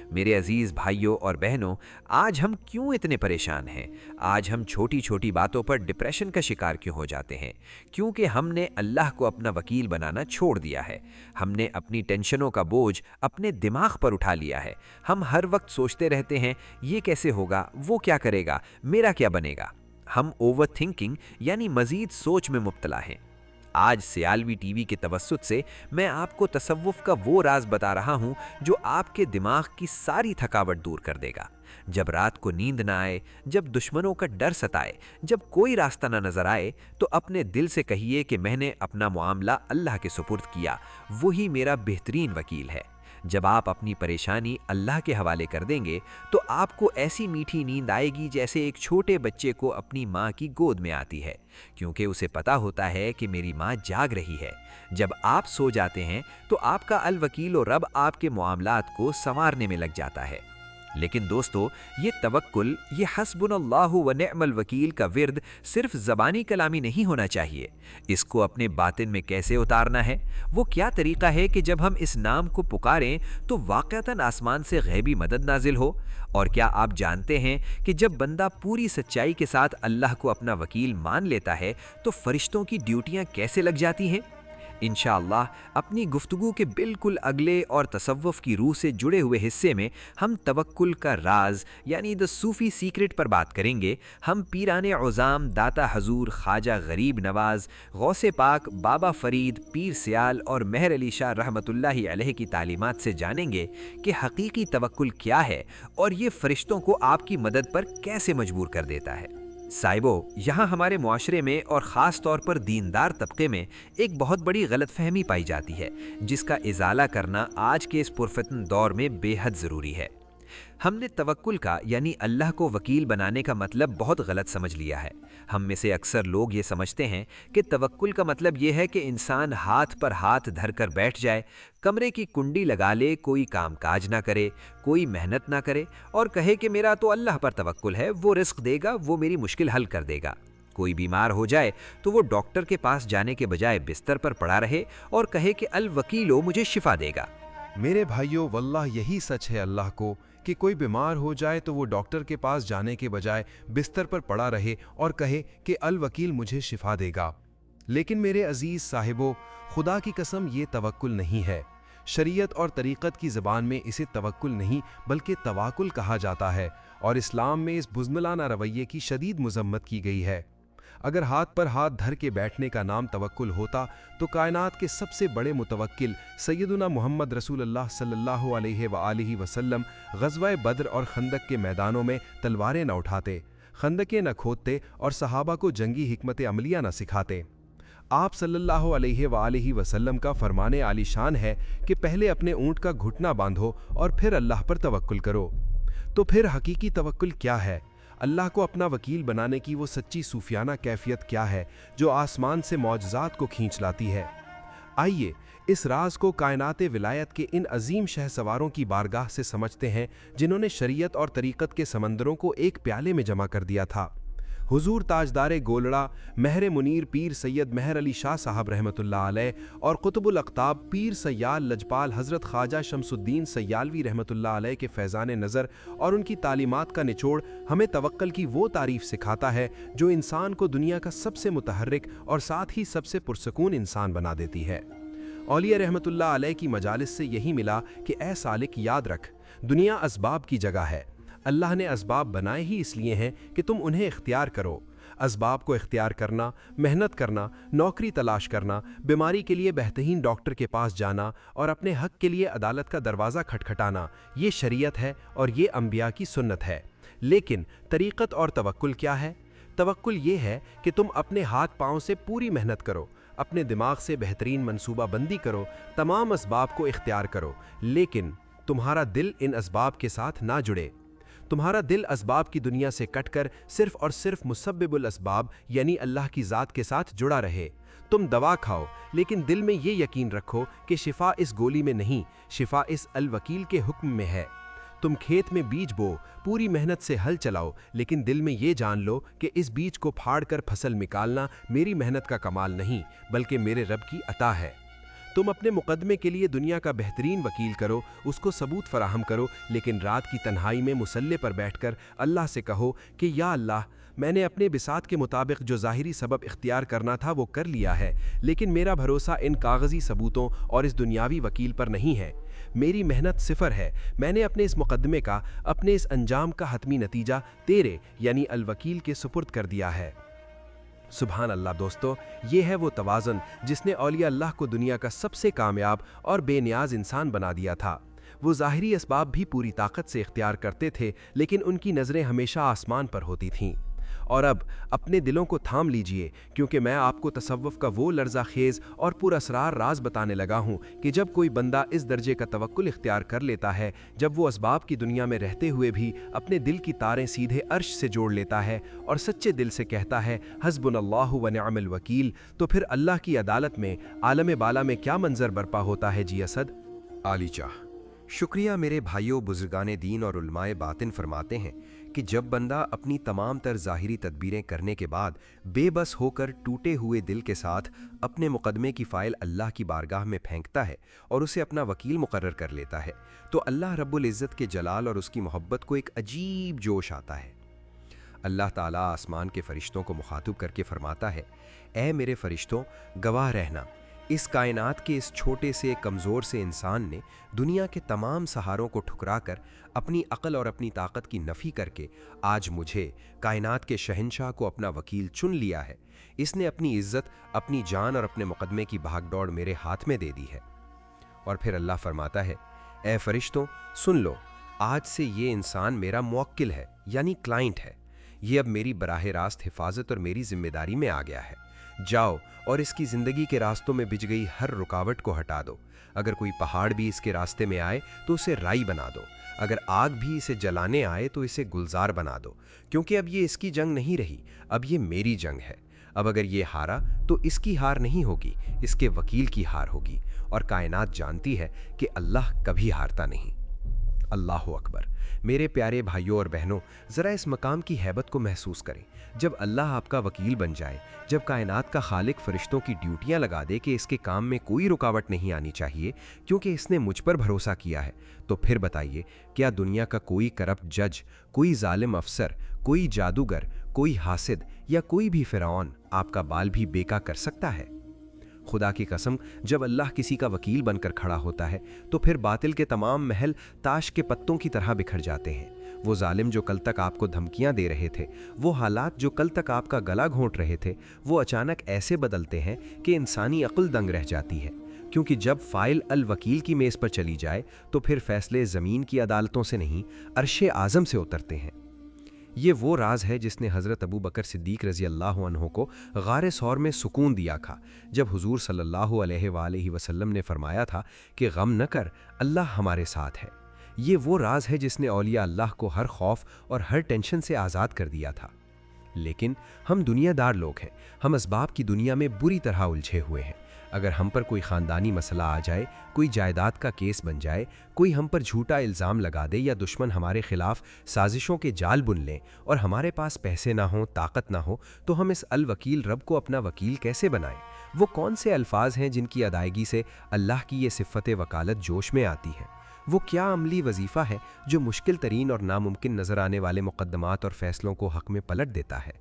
मेरे अजीज़ भाइयों और बहनों, आज हम क्यों इतने परेशान हैं? आज हम छोटी छोटी बातों पर डिप्रेशन का शिकार क्यों हो जाते हैं? क्योंकि हमने अल्लाह को अपना वकील बनाना छोड़ दिया है। हमने अपनी टेंशनों का बोझ अपने दिमाग पर उठा लिया है। हम हर वक्त सोचते रहते हैं, ये कैसे होगा, वो क्या करेगा, मेरा क्या बनेगा। हम ओवर थिंकिंग यानी मज़ीद सोच में मुब्तला हैं। आज सियालवी टीवी के तवस्सुत से मैं आपको तसव्वुफ का वो राज बता रहा हूँ जो आपके दिमाग की सारी थकावट दूर कर देगा। जब रात को नींद ना आए, जब दुश्मनों का डर सताए, जब कोई रास्ता ना नजर आए, तो अपने दिल से कहिए कि मैंने अपना मामला अल्लाह के सुपुर्द किया, वही मेरा बेहतरीन वकील है। जब आप अपनी परेशानी अल्लाह के हवाले कर देंगे तो आपको ऐसी मीठी नींद आएगी जैसे एक छोटे बच्चे को अपनी माँ की गोद में आती है, क्योंकि उसे पता होता है कि मेरी माँ जाग रही है। जब आप सो जाते हैं तो आपका अल वकील और रब आपके मामलात को संवारने में लग जाता है। लेकिन दोस्तों, ये तवक्कुल, ये हस्बुनल्लाहु व निअमल वकील का विर्द सिर्फ ज़बानी कलामी नहीं होना चाहिए। इसको अपने बातिन में कैसे उतारना है? वो क्या तरीका है कि जब हम इस नाम को पुकारें तो वाक़अतन आसमान से गैबी मदद नाजिल हो? और क्या आप जानते हैं कि जब बंदा पूरी सच्चाई के साथ अल्लाह को अपना वकील मान लेता है तो फरिश्तों की ड्यूटियाँ कैसे लग जाती हैं? इंशाअल्लाह अपनी गुफ्तगू के बिल्कुल अगले और तसव्वुफ की रूह से जुड़े हुए हिस्से में हम तवक्कुल का राज यानी द सूफ़ी सीक्रेट पर बात करेंगे। हम पीराने उज़ाम दाता हजूर ख्वाजा गरीब नवाज, गौसे पाक बाबा फरीद, पीर सियाल और मेहर अली शाह रहमतुल्लाहि अलैह की तालीमात से जानेंगे कि हकीकी तवक्कुल क्या है और ये फरिश्तों को आपकी मदद पर कैसे मजबूर कर देता है। साहिबो, यहाँ हमारे मुआशरे में और ख़ास तौर पर दीनदार तबके में एक बहुत बड़ी गलतफहमी पाई जाती है, जिसका इजाला करना आज के इस पुरफितन दौर में बेहद ज़रूरी है। हमने तवक्कुल का यानी अल्लाह को वकील बनाने का मतलब बहुत गलत समझ लिया है। हम में से अक्सर लोग ये समझते हैं कि तवक्कुल का मतलब ये है कि इंसान हाथ पर हाथ धर कर बैठ जाए, कमरे की कुंडी लगा ले, कोई कामकाज ना करे, कोई मेहनत ना करे और कहे कि मेरा तो अल्लाह पर तवक्कुल है, वो रिस्क देगा, वो मेरी मुश्किल हल कर देगा। कोई बीमार हो जाए तो वो डॉक्टर के पास जाने के बजाय बिस्तर पर पड़ा रहे और कहे कि अल वकीलो मुझे शिफा देगा। मेरे भाइयों, वल्लाह यही सच है अल्लाह को कि कोई बीमार हो जाए तो वो डॉक्टर के पास जाने के बजाय बिस्तर पर पड़ा रहे और कहे कि अल वकील मुझे शिफा देगा। लेकिन मेरे अजीज साहिबो, खुदा की कसम ये तवक्कुल नहीं है। शरीयत और तरीक़त की ज़बान में इसे तवक्कुल नहीं बल्कि तवाकुल कहा जाता है और इस्लाम में इस बुज़दिलाना रवैये की शदीद मज़म्मत की गई है। अगर हाथ पर हाथ धर के बैठने का नाम तवक्कुल होता तो कायनात के सबसे बड़े मुतवक्किल सैयदुना मोहम्मद रसूलुल्लाह सल्लल्लाहु अलैहि वसल्लम ग़ज़वा बद्र और खंदक के मैदानों में तलवारें न उठाते, खंदकें न खोदते और सहाबा को जंगी हिकमत अमलिया न सिखाते। आप सल्लल्लाहु अलैहि वसल्लम का फरमाने आलीशान है कि पहले अपने ऊँट का घुटना बांधो और फिर अल्लाह पर तवक्कुल करो। तो फिर हकीकी तवक्कुल क्या है? अल्लाह को अपना वकील बनाने की वो सच्ची सूफियाना कैफियत क्या है जो आसमान से मौजज़ात को खींच लाती है? आइए इस राज को कायनात विलायत के इन अजीम शहसवारों की बारगाह से समझते हैं जिन्होंने शरीयत और तरीक़त के समंदरों को एक प्याले में जमा कर दिया था। हुजूर ताजदारे गोलड़ा महर मुनीर पीर सैयद मेहर अली शाह साहब रहमतुल्लाह अलैह और कुतुबुल अक़ताब पीर सयाल लजपाल हज़रत ख्वाजा शमसुद्दीन सयालवी रहमतुल्लाह अलैह के फैज़ान नज़र और उनकी तालीमात का निचोड़ हमें तवक्कुल की वो तारीफ़ सिखाता है जो इंसान को दुनिया का सबसे मुतहर्रिक और साथ ही सबसे पुरसकून इंसान बना देती है। औलिया रहमतुल्लाह अलैह की मजालिस से यही मिला कि ए सालिक, याद रख, दुनिया असबाब की जगह है। अल्लाह ने असबाब बनाए ही इसलिए हैं कि तुम उन्हें इख्तियार करो। असबाब को इख्तियार करना, मेहनत करना, नौकरी तलाश करना, बीमारी के लिए बेहतरीन डॉक्टर के पास जाना और अपने हक के लिए अदालत का दरवाज़ा खटखटाना, ये शरीयत है और ये अंबिया की सुन्नत है। लेकिन तरीक़त और तवक्कुल क्या है? तवक्कुल ये है कि तुम अपने हाथ पाँव से पूरी मेहनत करो, अपने दिमाग से बेहतरीन मनसूबा बंदी करो, तमाम असबाब को इख्तियार करो, लेकिन तुम्हारा दिल इन असबाब के साथ ना जुड़े। तुम्हारा दिल असबाब की दुनिया से कटकर सिर्फ और सिर्फ मुसब्बिबुल असबाब यानी अल्लाह की ज़ात के साथ जुड़ा रहे। तुम दवा खाओ लेकिन दिल में ये यकीन रखो कि शिफा इस गोली में नहीं, शिफा इस अल वकील के हुक्म में है। तुम खेत में बीज बो, पूरी मेहनत से हल चलाओ, लेकिन दिल में ये जान लो कि इस बीज को फाड़ कर फसल निकालना मेरी मेहनत का कमाल नहीं बल्कि मेरे रब की अता है। तुम अपने मुकदमे के लिए दुनिया का बेहतरीन वकील करो, उसको सबूत फराहम करो, लेकिन रात की तन्हाई में मुसल्ले पर बैठकर अल्लाह से कहो कि या अल्लाह, मैंने अपने बिसात के मुताबिक जो ज़ाहिरी सबब इख्तियार करना था वो कर लिया है, लेकिन मेरा भरोसा इन कागज़ी सबूतों और इस दुनियावी वकील पर नहीं है। मेरी मेहनत सिफर है। मैंने अपने इस मुकदमे का, अपने इस अंजाम का हतमी नतीजा तेरे यानी अल वकील के सुपुर्द कर दिया है। सुभान अल्लाह दोस्तों, ये है वो तवाज़ुन जिसने औलिया अल्लाह को दुनिया का सबसे कामयाब और बेनियाज इंसान बना दिया था। वो ज़ाहिरी असबाब भी पूरी ताकत से इख्तियार करते थे, लेकिन उनकी नज़रें हमेशा आसमान पर होती थीं। और अब अपने दिलों को थाम लीजिए, क्योंकि मैं आपको तसव्वुफ़ का वो लर्ज़ा खेज़ और पुरअसरार राज बताने लगा हूँ कि जब कोई बंदा इस दर्जे का तवक्कुल इख्तियार कर लेता है, जब वो असबाब की दुनिया में रहते हुए भी अपने दिल की तारें सीधे अर्श से जोड़ लेता है और सच्चे दिल से कहता है हस्बुनल्लाहु व निअमल वकील, तो फिर अल्लाह की अदालत में आलम बाला में क्या मंजर बरपा होता है जी असद। आलीचा, शुक्रिया मेरे भाइयों बुजुर्गाने दीन और उलमाए बातिन फरमाते हैं कि जब बंदा अपनी तमाम तर ज़ाहिरी तदबीरें करने के बाद बेबस होकर टूटे हुए दिल के साथ अपने मुकदमे की फ़ाइल अल्लाह की बारगाह में फेंकता है और उसे अपना वकील मुकर्रर कर लेता है, तो अल्लाह रब्बुल इज़्ज़त के जलाल और उसकी मोहब्बत को एक अजीब जोश आता है। अल्लाह ताला आसमान के फ़रिश्तों को मुखातिब करके फ़रमाता है, ऐ मेरे फ़रिश्तों, गवाह रहना, इस कायनात के इस छोटे से कमज़ोर से इंसान ने दुनिया के तमाम सहारों को ठुकराकर अपनी अक्ल और अपनी ताकत की नफ़ी करके आज मुझे कायनात के शहंशाह को अपना वकील चुन लिया है। इसने अपनी इज़्ज़त, अपनी जान और अपने मुकदमे की भागदौड़ मेरे हाथ में दे दी है। और फिर अल्लाह फरमाता है, ऐ फरिश्तों सुन लो, आज से ये इंसान मेरा मुवक्किल है, यानी क्लाइंट है। ये अब मेरी बराह रास्त हिफाजत और मेरी जिम्मेदारी में आ गया है। जाओ और इसकी ज़िंदगी के रास्तों में बिछ गई हर रुकावट को हटा दो। अगर कोई पहाड़ भी इसके रास्ते में आए तो उसे राई बना दो। अगर आग भी इसे जलाने आए तो इसे गुलजार बना दो, क्योंकि अब ये इसकी जंग नहीं रही, अब ये मेरी जंग है। अब अगर ये हारा तो इसकी हार नहीं होगी, इसके वकील की हार होगी। और कायनात जानती है कि अल्लाह कभी हारता नहीं। अल्लाह अकबर। मेरे प्यारे भाइयों और बहनों, ज़रा इस मकाम की हैबत को महसूस करें। जब अल्लाह आपका वकील बन जाए, जब कायनात का खालिक फ़रिश्तों की ड्यूटियां लगा दे कि इसके काम में कोई रुकावट नहीं आनी चाहिए क्योंकि इसने मुझ पर भरोसा किया है, तो फिर बताइए, क्या दुनिया का कोई करप्ट जज, कोई जालिम अफसर, कोई जादूगर, कोई हासिद या कोई भी फ़िरौन आपका बाल भी बेका कर सकता है? खुदा की कसम, जब अल्लाह किसी का वकील बनकर खड़ा होता है तो फिर बातिल के तमाम महल ताश के पत्तों की तरह बिखर जाते हैं। वो जालिम जो कल तक आपको धमकियां दे रहे थे, वो हालात जो कल तक आपका गला घोंट रहे थे, वो अचानक ऐसे बदलते हैं कि इंसानी अक्ल दंग रह जाती है। क्योंकि जब फ़ाइल अल वकील की मेज़ पर चली जाए तो फिर फैसले ज़मीन की अदालतों से नहीं, अर्शे आज़म से उतरते हैं। ये वो राज है जिसने हज़रत अबू बकर सिद्दीक़ रज़ी अल्लाह अन्हु को गारे सौर में सुकून दिया था, जब हुजूर सल्लल्लाहु अलैहि वसल्लम ने फरमाया था कि गम न कर, अल्लाह हमारे साथ है। ये वो राज है जिसने औलिया अल्लाह को हर खौफ और हर टेंशन से आज़ाद कर दिया था। लेकिन हम दुनियादार लोग हैं, हम असबाब की दुनिया में बुरी तरह उलझे हुए हैं। अगर हम पर कोई ख़ानदानी मसला आ जाए, कोई जायदाद का केस बन जाए, कोई हम पर झूठा इल्ज़ाम लगा दे या दुश्मन हमारे खिलाफ साजिशों के जाल बुन लें और हमारे पास पैसे ना हो, ताकत ना हो, तो हम इस अल वकील रब को अपना वकील कैसे बनाएं? वो कौन से अल्फाज हैं जिनकी अदायगी से अल्लाह की ये सिफ़त वकालत जोश में आती है? वो क्या अमली वजीफ़ा है जो मुश्किल तरीन और नामुमकिन नज़र आने वाले मुकद्दमात और फ़ैसलों को हक़ में पलट देता है?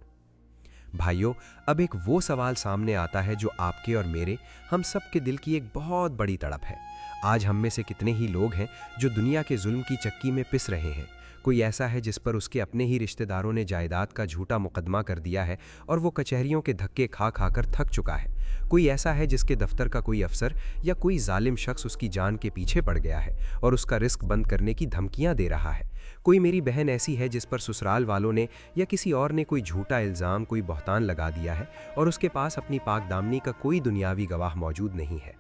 भाइयों, अब एक वो सवाल सामने आता है जो आपके और मेरे, हम सब के दिल की एक बहुत बड़ी तड़प है। आज हम में से कितने ही लोग हैं जो दुनिया के जुल्म की चक्की में पिस रहे हैं। कोई ऐसा है जिस पर उसके अपने ही रिश्तेदारों ने जायदाद का झूठा मुकदमा कर दिया है और वो कचहरियों के धक्के खा खा कर थक चुका है। कोई ऐसा है जिसके दफ्तर का कोई अफसर या कोई जालिम शख्स उसकी जान के पीछे पड़ गया है और उसका रिस्क बंद करने की धमकियां दे रहा है। कोई मेरी बहन ऐसी है जिस पर ससुराल वालों ने या किसी और ने कोई झूठा इल्ज़ाम, कोई बहतान लगा दिया है और उसके पास अपनी पाक दामनी का कोई दुनियावी गवाह मौजूद नहीं है।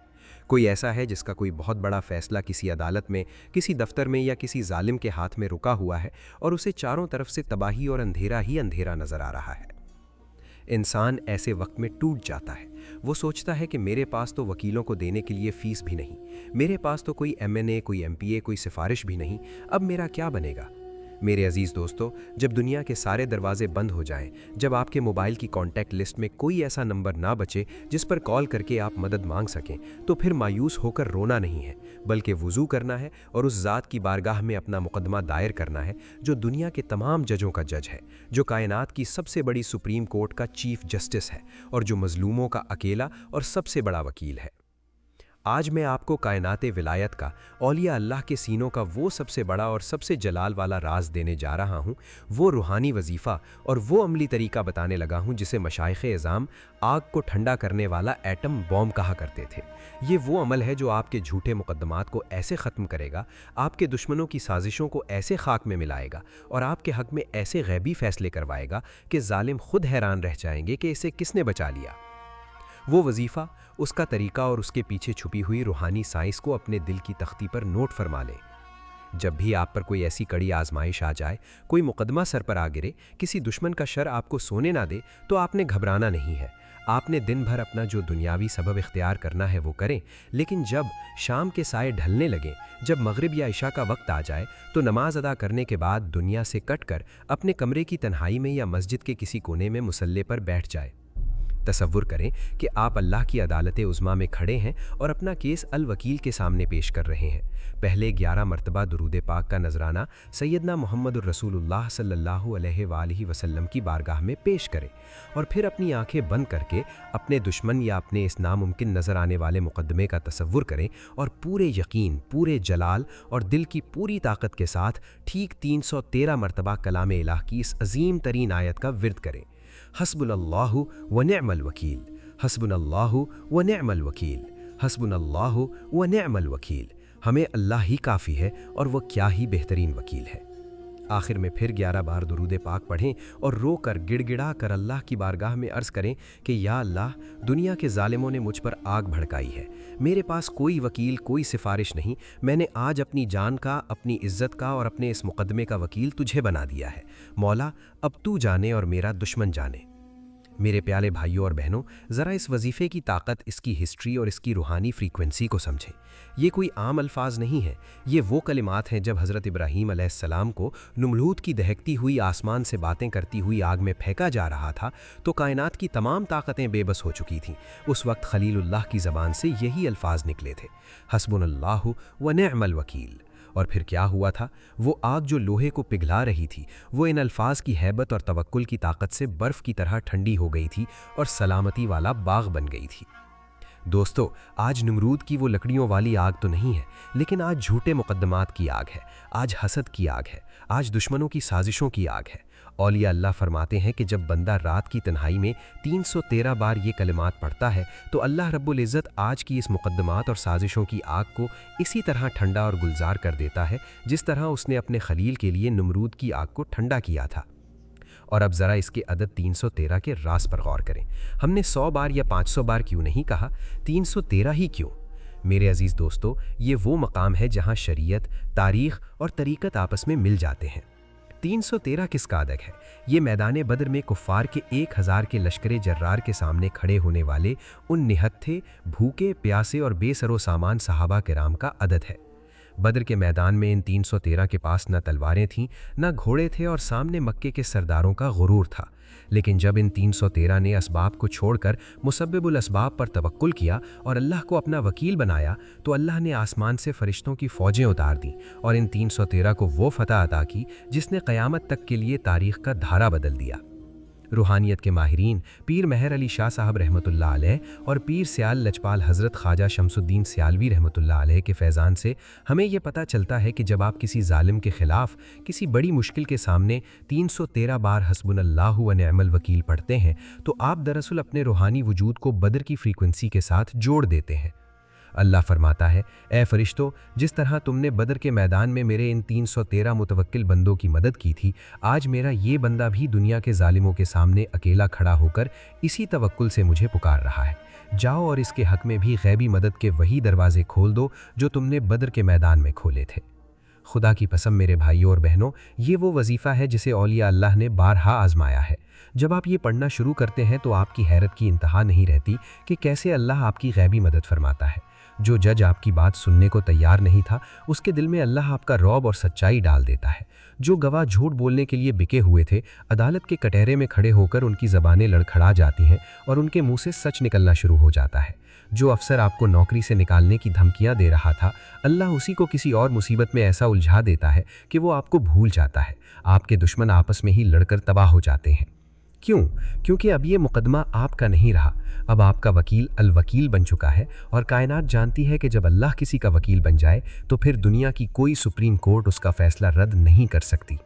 कोई ऐसा है जिसका कोई बहुत बड़ा फैसला किसी अदालत में, किसी दफ्तर में या किसी जालिम के हाथ में रुका हुआ है और उसे चारों तरफ से तबाही और अंधेरा ही अंधेरा नज़र आ रहा है। इंसान ऐसे वक्त में टूट जाता है। वो सोचता है कि मेरे पास तो वकीलों को देने के लिए फ़ीस भी नहीं, मेरे पास तो कोई MNA, कोई MPA, कोई सिफारिश भी नहीं, अब मेरा क्या बनेगा? मेरे अजीज़ दोस्तों, जब दुनिया के सारे दरवाजे बंद हो जाएं, जब आपके मोबाइल की कॉन्टैक्ट लिस्ट में कोई ऐसा नंबर ना बचे जिस पर कॉल करके आप मदद मांग सकें, तो फिर मायूस होकर रोना नहीं है, बल्कि वुज़ू करना है और उस ज़ात की बारगाह में अपना मुकदमा दायर करना है जो दुनिया के तमाम जजों का जज है, जो कायनात की सबसे बड़ी सुप्रीम कोर्ट का चीफ जस्टिस है और जो मज़लूमों का अकेला और सबसे बड़ा वकील है। आज मैं आपको कायनाते विलायत का, औलिया अल्लाह के सीनों का वो सबसे बड़ा और सबसे जलाल वाला राज देने जा रहा हूँ, वो रूहानी वजीफ़ा और वो अमली तरीका बताने लगा हूँ जिसे मशाइख़े इज़ाम आग को ठंडा करने वाला एटम बॉम्ब कहा करते थे। ये वो अमल है जो आपके झूठे मुकद्दमात को ऐसे ख़त्म करेगा, आपके दुश्मनों की साजिशों को ऐसे खाक में मिलाएगा और आपके हक़ में ऐसे गैबी फ़ैसले करवाएगा कि जालिम खुद हैरान रह जाएंगे कि इसे किसने बचा लिया। वो वजीफ़ा, उसका तरीका और उसके पीछे छुपी हुई रूहानी साइंस को अपने दिल की तख्ती पर नोट फरमा लें। जब भी आप पर कोई ऐसी कड़ी आजमाइश आ जाए, कोई मुकदमा सर पर आ गिरे, किसी दुश्मन का शर आपको सोने ना दे, तो आपने घबराना नहीं है। आपने दिन भर अपना जो दुनियावी सबब इख्तियार करना है वो करें, लेकिन जब शाम के साए ढलने लगें, जब मगरिब या इशा का वक्त आ जाए, तो नमाज अदा करने के बाद दुनिया से कटकर अपने कमरे की तन्हाई में या मस्जिद के किसी कोने में मुसल्ले पर बैठ जाए। तसव्वुर करें कि आप अल्लाह की अदालत उज़्मा में खड़े हैं और अपना केस अल वकील के सामने पेश कर रहे हैं। पहले 11 मरतबा दुरूद पाक का नजराना सैयदना मुहम्मदुर रसूलुल्लाह सल्लल्लाहु अलैहि वसल्लम की बारगाह में पेश करें और फिर अपनी आंखें बंद करके अपने दुश्मन या अपने इस नामुमकिन नज़र आने वाले मुकदमे का तसव्वुर करें और पूरे यकीन, पूरे जलाल और दिल की पूरी ताकत के साथ ठीक 313 मरतबा कलाम इलाह की इस अजीम तरीन आयत का विर्द करें। हस्बुनल्लाहु व निअमल वकील, हस्बुनल्लाहु व निअमल वकील, हस्बुनल्लाहु व निअमल वकील। हमें अल्लाह ही काफ़ी है और वह क्या ही बेहतरीन वकील है। आखिर में फिर 11 बार दुरूद पाक पढ़ें और रोकर गिड़गिड़ा कर अल्लाह की बारगाह में अर्ज़ करें कि या अल्लाह, दुनिया के जालिमों ने मुझ पर आग भड़काई है, मेरे पास कोई वकील, कोई सिफारिश नहीं। मैंने आज अपनी जान का, अपनी इज्जत का और अपने इस मुकदमे का वकील तुझे बना दिया है। मौला, अब तू जाने और मेरा दुश्मन जाने। मेरे प्यारे भाइयों और बहनों, ज़रा इस वजीफ़े की ताकत, इसकी हिस्ट्री और इसकी रूहानी फ्रीक्वेंसी को समझें। ये कोई आम अल्फाज नहीं है, ये वो कलिमात हैं जब हज़रत इब्राहीम अलैहिस्सलाम को नमरूद की दहकती हुई आसमान से बातें करती हुई आग में फेंका जा रहा था तो कायनात की तमाम ताकतें बेबस हो चुकी थीं। उस वक्त खलीलुल्लाह की ज़बान से यही अल्फाज निकले थे, हस्बुनल्लाहु व निअमल वकील। और फिर क्या हुआ था? वो आग जो लोहे को पिघला रही थी, वो इन अल्फाज की हैबत और तवक्कुल की ताकत से बर्फ़ की तरह ठंडी हो गई थी और सलामती वाला बाग बन गई थी। दोस्तों, आज नमरूद की वो लकड़ियों वाली आग तो नहीं है, लेकिन आज झूठे मुकद्दमात की आग है, आज हसद की आग है, आज दुश्मनों की साजिशों की आग है। औलिया अल्लाह फरमाते हैं कि जब बंदा रात की तन्हाई में 313 बार ये कलिमात पढ़ता है तो अल्लाह रब्बुल इज़्ज़त आज की इस मुकद्दमात और साजिशों की आग को इसी तरह ठंडा और गुलजार कर देता है जिस तरह उसने अपने खलील के लिए नमरूद की आग को ठंडा किया था। और अब ज़रा इसके अदद 313 के राज पर गौर करें। हमने 100 बार या 500 बार क्यों नहीं कहा, 313 ही क्यों? मेरे अजीज़ दोस्तों, ये वो मकाम है जहाँ शरीयत, तारीख़ और तरीक़त आपस में मिल जाते हैं। 313 किसका अदद है? ये मैदान बद्र में कुफ़ार के 1000 के लश्कर जर्रार के सामने खड़े होने वाले उन निहत्थे, भूखे, प्यासे और बेसरो सामान सहाबा किराम का अदद है। बद्र के मैदान में इन 313 के पास न तलवारें थीं, न घोड़े थे और सामने मक्के के सरदारों का गुरूर था। लेकिन जब इन 313 ने असबाब को छोड़कर मुसब्बिबुल असबाब पर तवक्कुल किया और अल्लाह को अपना वकील बनाया तो अल्लाह ने आसमान से फरिश्तों की फ़ौजें उतार दी और इन 313 को वो फतह अता की जिसने क़यामत तक के लिए तारीख़ का धारा बदल दिया। रूहानियत के माहिरीन पीर मेहर अली शाह साहब रहमतुल्लाह अलैह और पीर सियाल लजपाल हज़रत ख्वाजा शमसुद्दीन सियालवी रहमतुल्लाह अलैह के फैज़ान से हमें यह पता चलता है कि जब आप किसी जालिम के ख़िलाफ़ किसी बड़ी मुश्किल के सामने 313 बार हस्बुनल्लाहु व निअमल वकील पढ़ते हैं तो आप दरअसल अपने रूहानी वजूद को बद्र की फ्रीक्वेंसी के साथ जोड़ देते हैं। अल्लाह फरमाता है, ए फरिश्तों, जिस तरह तुमने बद्र के मैदान में मेरे इन 313 मुतवक्किल बंदों की मदद की थी, आज मेरा ये बंदा भी दुनिया के जालिमों के सामने अकेला खड़ा होकर इसी तवक्कुल से मुझे पुकार रहा है। जाओ और इसके हक़ में भी गैबी मदद के वही दरवाज़े खोल दो जो तुमने बद्र के मैदान में खोले थे। खुदा की कसम मेरे भाइयों और बहनों, ये वो वजीफ़ा है जिसे औलिया अल्लाह ने बारहा आजमाया है। जब आप ये पढ़ना शुरू करते हैं तो आपकी हैरत की इंतहा नहीं रहती कि कैसे अल्लाह आपकी गैबी मदद फरमाता है। जो जज आपकी बात सुनने को तैयार नहीं था, उसके दिल में अल्लाह आपका रौब और सच्चाई डाल देता है। जो गवाह झूठ बोलने के लिए बिके हुए थे, अदालत के कटहरे में खड़े होकर उनकी ज़बानें लड़खड़ा जाती हैं और उनके मुंह से सच निकलना शुरू हो जाता है। जो अफसर आपको नौकरी से निकालने की धमकियां दे रहा था, अल्लाह उसी को किसी और मुसीबत में ऐसा उलझा देता है कि वो आपको भूल जाता है। आपके दुश्मन आपस में ही लड़कर तबाह हो जाते हैं। क्यों? क्योंकि अब ये मुकदमा आपका नहीं रहा, अब आपका वकील अल वकील बन चुका है और कायनात जानती है कि जब अल्लाह किसी का वकील बन जाए तो फिर दुनिया की कोई सुप्रीम कोर्ट उसका फैसला रद्द नहीं कर सकती।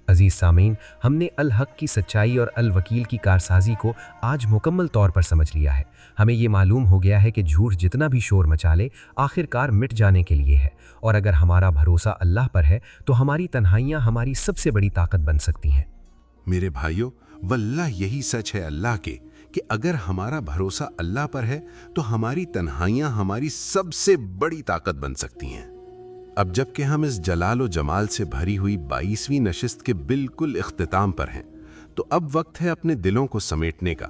अजीज सामीन, हमने अल हक की सच्चाई और अल वकील की कारसाजी को आज मुकम्मल तौर पर समझ लिया है। हमें ये मालूम हो गया है कि झूठ जितना भी शोर मचा ले आखिरकार मिट जाने के लिए है, और अगर हमारा भरोसा अल्लाह पर है तो हमारी तन्हाइयाँ हमारी सबसे बड़ी ताकत बन सकती हैं। मेरे भाइयों, वल्लाह यही सच है अल्लाह के कि अगर हमारा भरोसा अल्लाह पर है तो हमारी तन्हाइयाँ हमारी सबसे बड़ी ताकत बन सकती हैं। अब जबकि हम इस जलाल व जमाल से भरी हुई 22वीं नशिस्त के बिल्कुल इख्तिताम पर हैं, तो अब वक्त है अपने दिलों को समेटने का।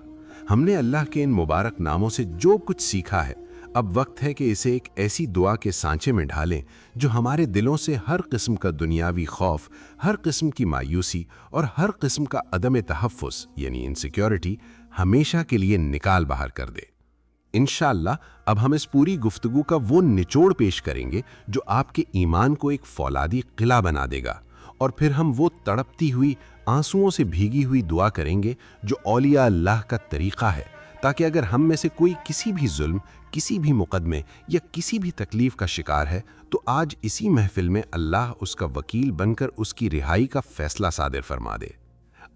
हमने अल्लाह के इन मुबारक नामों से जो कुछ सीखा है, अब वक्त है कि इसे एक ऐसी दुआ के सांचे में ढालें जो हमारे दिलों से हर किस्म का दुनियावी खौफ, हर किस्म की मायूसी और हर किस्म का अदम तहफ़्फ़ुज़ यानी इनसिक्योरिटी हमेशा के लिए निकाल बाहर कर दे। इंशाअल्लाह अब हम इस पूरी गुफ्तगू का वो निचोड़ पेश करेंगे जो आपके ईमान को एक फौलादी किला बना देगा, और फिर हम वो तड़पती हुई आंसुओं से भीगी हुई दुआ करेंगे जो औलिया अल्लाह का तरीक़ा है, ताकि अगर हम में से कोई किसी भी जुल्म, किसी भी मुकदमे या किसी भी तकलीफ का शिकार है तो आज इसी महफिल में अल्लाह उसका वकील बनकर उसकी रिहाई का फैसला सादिर फरमा दे।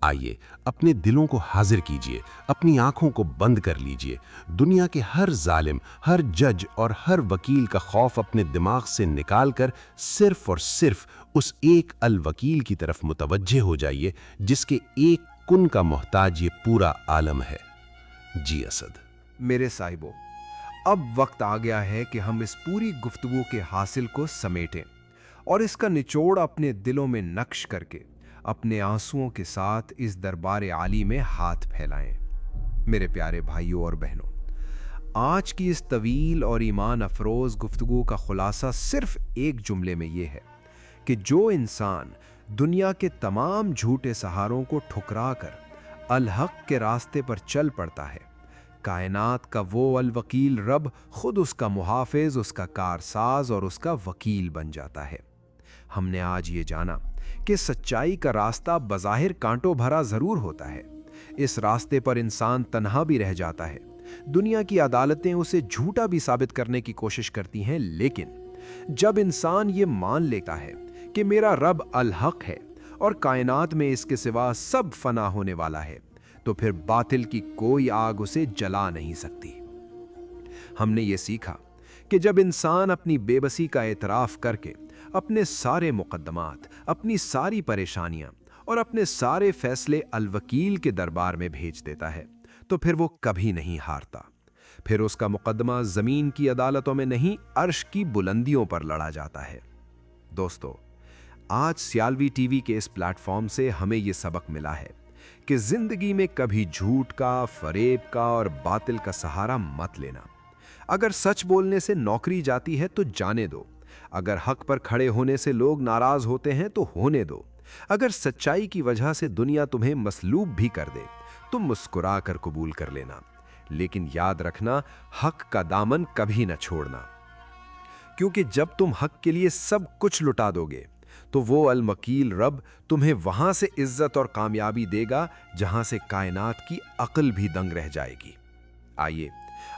आइए अपने दिलों को हाजिर कीजिए, अपनी आंखों को बंद कर लीजिए, दुनिया के हर जालिम, हर जज और हर वकील का खौफ अपने दिमाग से निकालकर सिर्फ और सिर्फ उस एक अल वकील की तरफ मुतवज्जे हो जाइए जिसके एक कुन का मोहताज ये पूरा आलम है। जी असद। मेरे साहिबों, अब वक्त आ गया है कि हम इस पूरी गुफ्तगू के हासिल को समेटें और इसका निचोड़ अपने दिलों में नक्श करके अपने आंसुओं के साथ इस दरबार आली में हाथ फैलाएं। मेरे प्यारे भाइयों और बहनों, आज की इस तवील और ईमान अफरोज गुफ्तगू का खुलासा सिर्फ एक जुमले में यह है कि जो इंसान दुनिया के तमाम झूठे सहारों को ठुकरा कर अल हक के रास्ते पर चल पड़ता है, कायनात का वो अल वकील रब खुद उसका मुहाफिज, उसका कारसाज और उसका वकील बन जाता है। हमने आज ये जाना कि सच्चाई का रास्ता बज़ाहिर कांटों भरा जरूर होता है। इस रास्ते पर इंसान तन्हा भी रह जाता है। दुनिया की अदालतें उसे झूठा भी साबित करने की कोशिश करती हैं, लेकिन जब इंसान ये मान लेता है कि मेरा रब अल हक है और कायनात में इसके सिवा सब फना होने वाला है, तो फिर बातिल की कोई आग उसे जला नहीं सकती। हमने ये सीखा कि जब इंसान अपनी बेबसी का एतराफ़ करके अपने सारे मुकद्दमात, अपनी सारी परेशानियां और अपने सारे फैसले अल वकील के दरबार में भेज देता है, तो फिर वो कभी नहीं हारता। फिर उसका मुकद्दमा ज़मीन की अदालतों में नहीं, अर्श की बुलंदियों पर लड़ा जाता है। दोस्तों, आज सियालवी टीवी के इस प्लेटफॉर्म से हमें ये सबक मिला है कि ज़िंदगी में कभी झूठ का, फरेब का और बातिल का सहारा मत लेना। अगर सच बोलने से नौकरी जाती है तो जाने दो। अगर हक पर खड़े होने से लोग नाराज होते हैं तो होने दो। अगर सच्चाई की वजह से दुनिया तुम्हें मसलूब भी कर दे तो मुस्कुरा कर कबूल कर लेना, लेकिन याद रखना, हक का दामन कभी न छोड़ना, क्योंकि जब तुम हक के लिए सब कुछ लुटा दोगे तो वो अल वकील रब तुम्हें वहां से इज्जत और कामयाबी देगा जहां से कायनात की अक्ल भी दंग रह जाएगी। आइए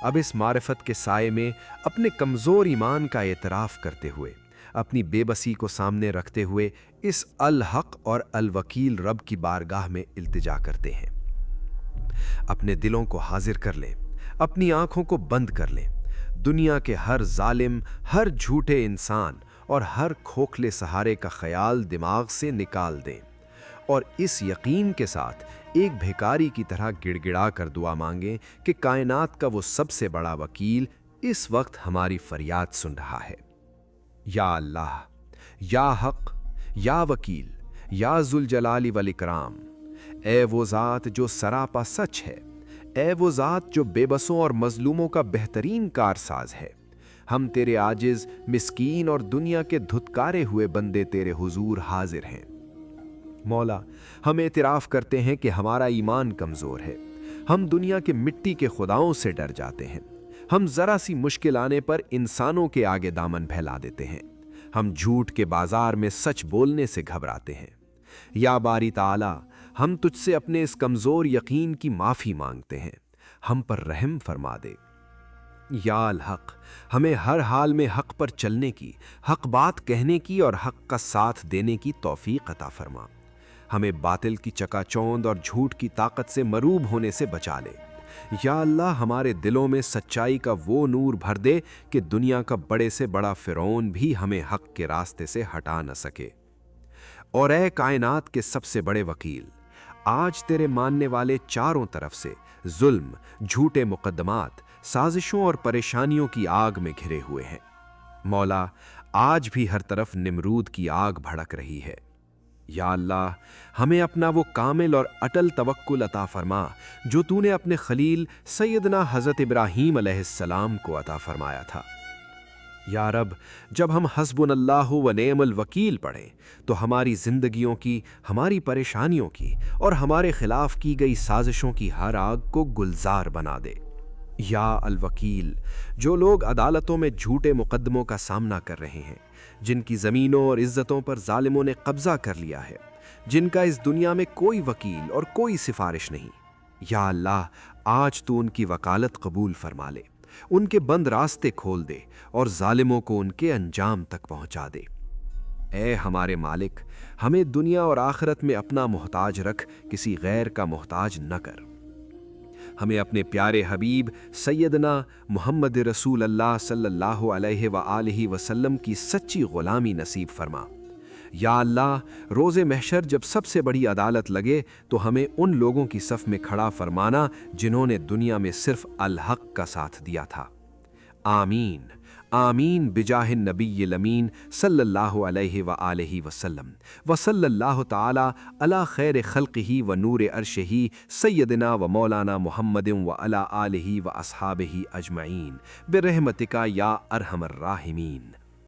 अब इस मारिफत के साये में अपने कमज़ोर ईमान का एतराफ़ करते हुए, अपनी बेबसी को सामने रखते हुए इस अल हक और अल वकील रब की बारगाह में इल्तिजा करते हैं। अपने दिलों को हाजिर कर लें, अपनी आंखों को बंद कर लें, दुनिया के हर जालिम, हर झूठे इंसान और हर खोखले सहारे का ख्याल दिमाग से निकाल दें और इस यकीन के साथ एक भिखारी की तरह गिड़गिड़ा कर दुआ मांगें कि कायनात का वो सबसे बड़ा वकील इस वक्त हमारी फरियाद सुन रहा है। या अल्लाह, या हक, या वकील, या जुल जलाली वल इकराम, ए वो ज़ात जो सरापा सच है, ए वो ज़ात जो बेबसों और मजलूमों का बेहतरीन कारसाज है, हम तेरे आजिज़, मिस्कीन और दुनिया के धुतकारे हुए बंदे तेरे हुजूर हाजिर हैं। मौला, हम एतराफ़ करते हैं कि हमारा ईमान कमज़ोर है। हम दुनिया के मिट्टी के खुदाओं से डर जाते हैं। हम ज़रा सी मुश्किल आने पर इंसानों के आगे दामन फैला देते हैं। हम झूठ के बाज़ार में सच बोलने से घबराते हैं। या बारी ताला, हम तुझसे अपने इस कमज़ोर यकीन की माफ़ी मांगते हैं, हम पर रहम फरमा दे। या अल हक, हमें हर हाल में हक पर चलने की, हक बात कहने की और हक का साथ देने की तौफीक अता फरमा। हमें बातिल की चकाचौंध और झूठ की ताकत से मरूब होने से बचा ले। या अल्लाह, हमारे दिलों में सच्चाई का वो नूर भर दे कि दुनिया का बड़े से बड़ा फ़िरौन भी हमें हक के रास्ते से हटा न सके। और ए कायनात के सबसे बड़े वकील, आज तेरे मानने वाले चारों तरफ से जुल्म, झूठे मुकद्दमात, साजिशों और परेशानियों की आग में घिरे हुए हैं। मौला, आज भी हर तरफ निमरूद की आग भड़क रही है। या अल्लाह, हमें अपना वो कामिल और अटल तवक्कुल अता फरमा जो तूने अपने खलील सैयदना हज़रत इब्राहीम अलैहिस्सलाम को अता फरमाया था। या रब, जब हम हस्बुनल्लाहु व नेअमल वकील पढ़ें तो हमारी ज़िंदगियों की, हमारी परेशानियों की और हमारे खिलाफ की गई साजिशों की हर आग को गुलजार बना दे। या अल वकील, जो लोग अदालतों में झूठे मुकद्दमों का सामना कर रहे हैं, जिनकी ज़मीनों और इज़्ज़तों पर जालिमों ने कब्ज़ा कर लिया है, जिनका इस दुनिया में कोई वकील और कोई सिफारिश नहीं, या अल्लाह, आज तू उनकी वकालत कबूल फरमा ले, उनके बंद रास्ते खोल दे और जालिमों को उनके अंजाम तक पहुंचा दे। ए हमारे मालिक, हमें दुनिया और आखिरत में अपना मोहताज रख, किसी गैर का मोहताज न कर। हमें अपने प्यारे हबीब सैयदना मुहम्मद रसूल अल्लाह सल्लल्लाहु अलैहि व आलिहि वसल्लम की सच्ची ग़ुलामी नसीब फरमा। या अल्लाह, रोज़े महशर जब सबसे बड़ी अदालत लगे तो हमें उन लोगों की सफ़ में खड़ा फरमाना जिन्होंने दुनिया में सिर्फ अल हक का साथ दिया था। आमीन आमीन बिजाहिन नबीय्यिल अमीन सल्लल्लाहु अलैहि व आलिहि वसल्लम व सल्लल्लाहु ताला अला खैर खल्क़िही व नूर अर्शिही सय्यदना व मौलाना मुहम्मदिन व अला आलिहि व अस्हाबिही अजमईन बिरहमतिका या अरहमर राहिमीन।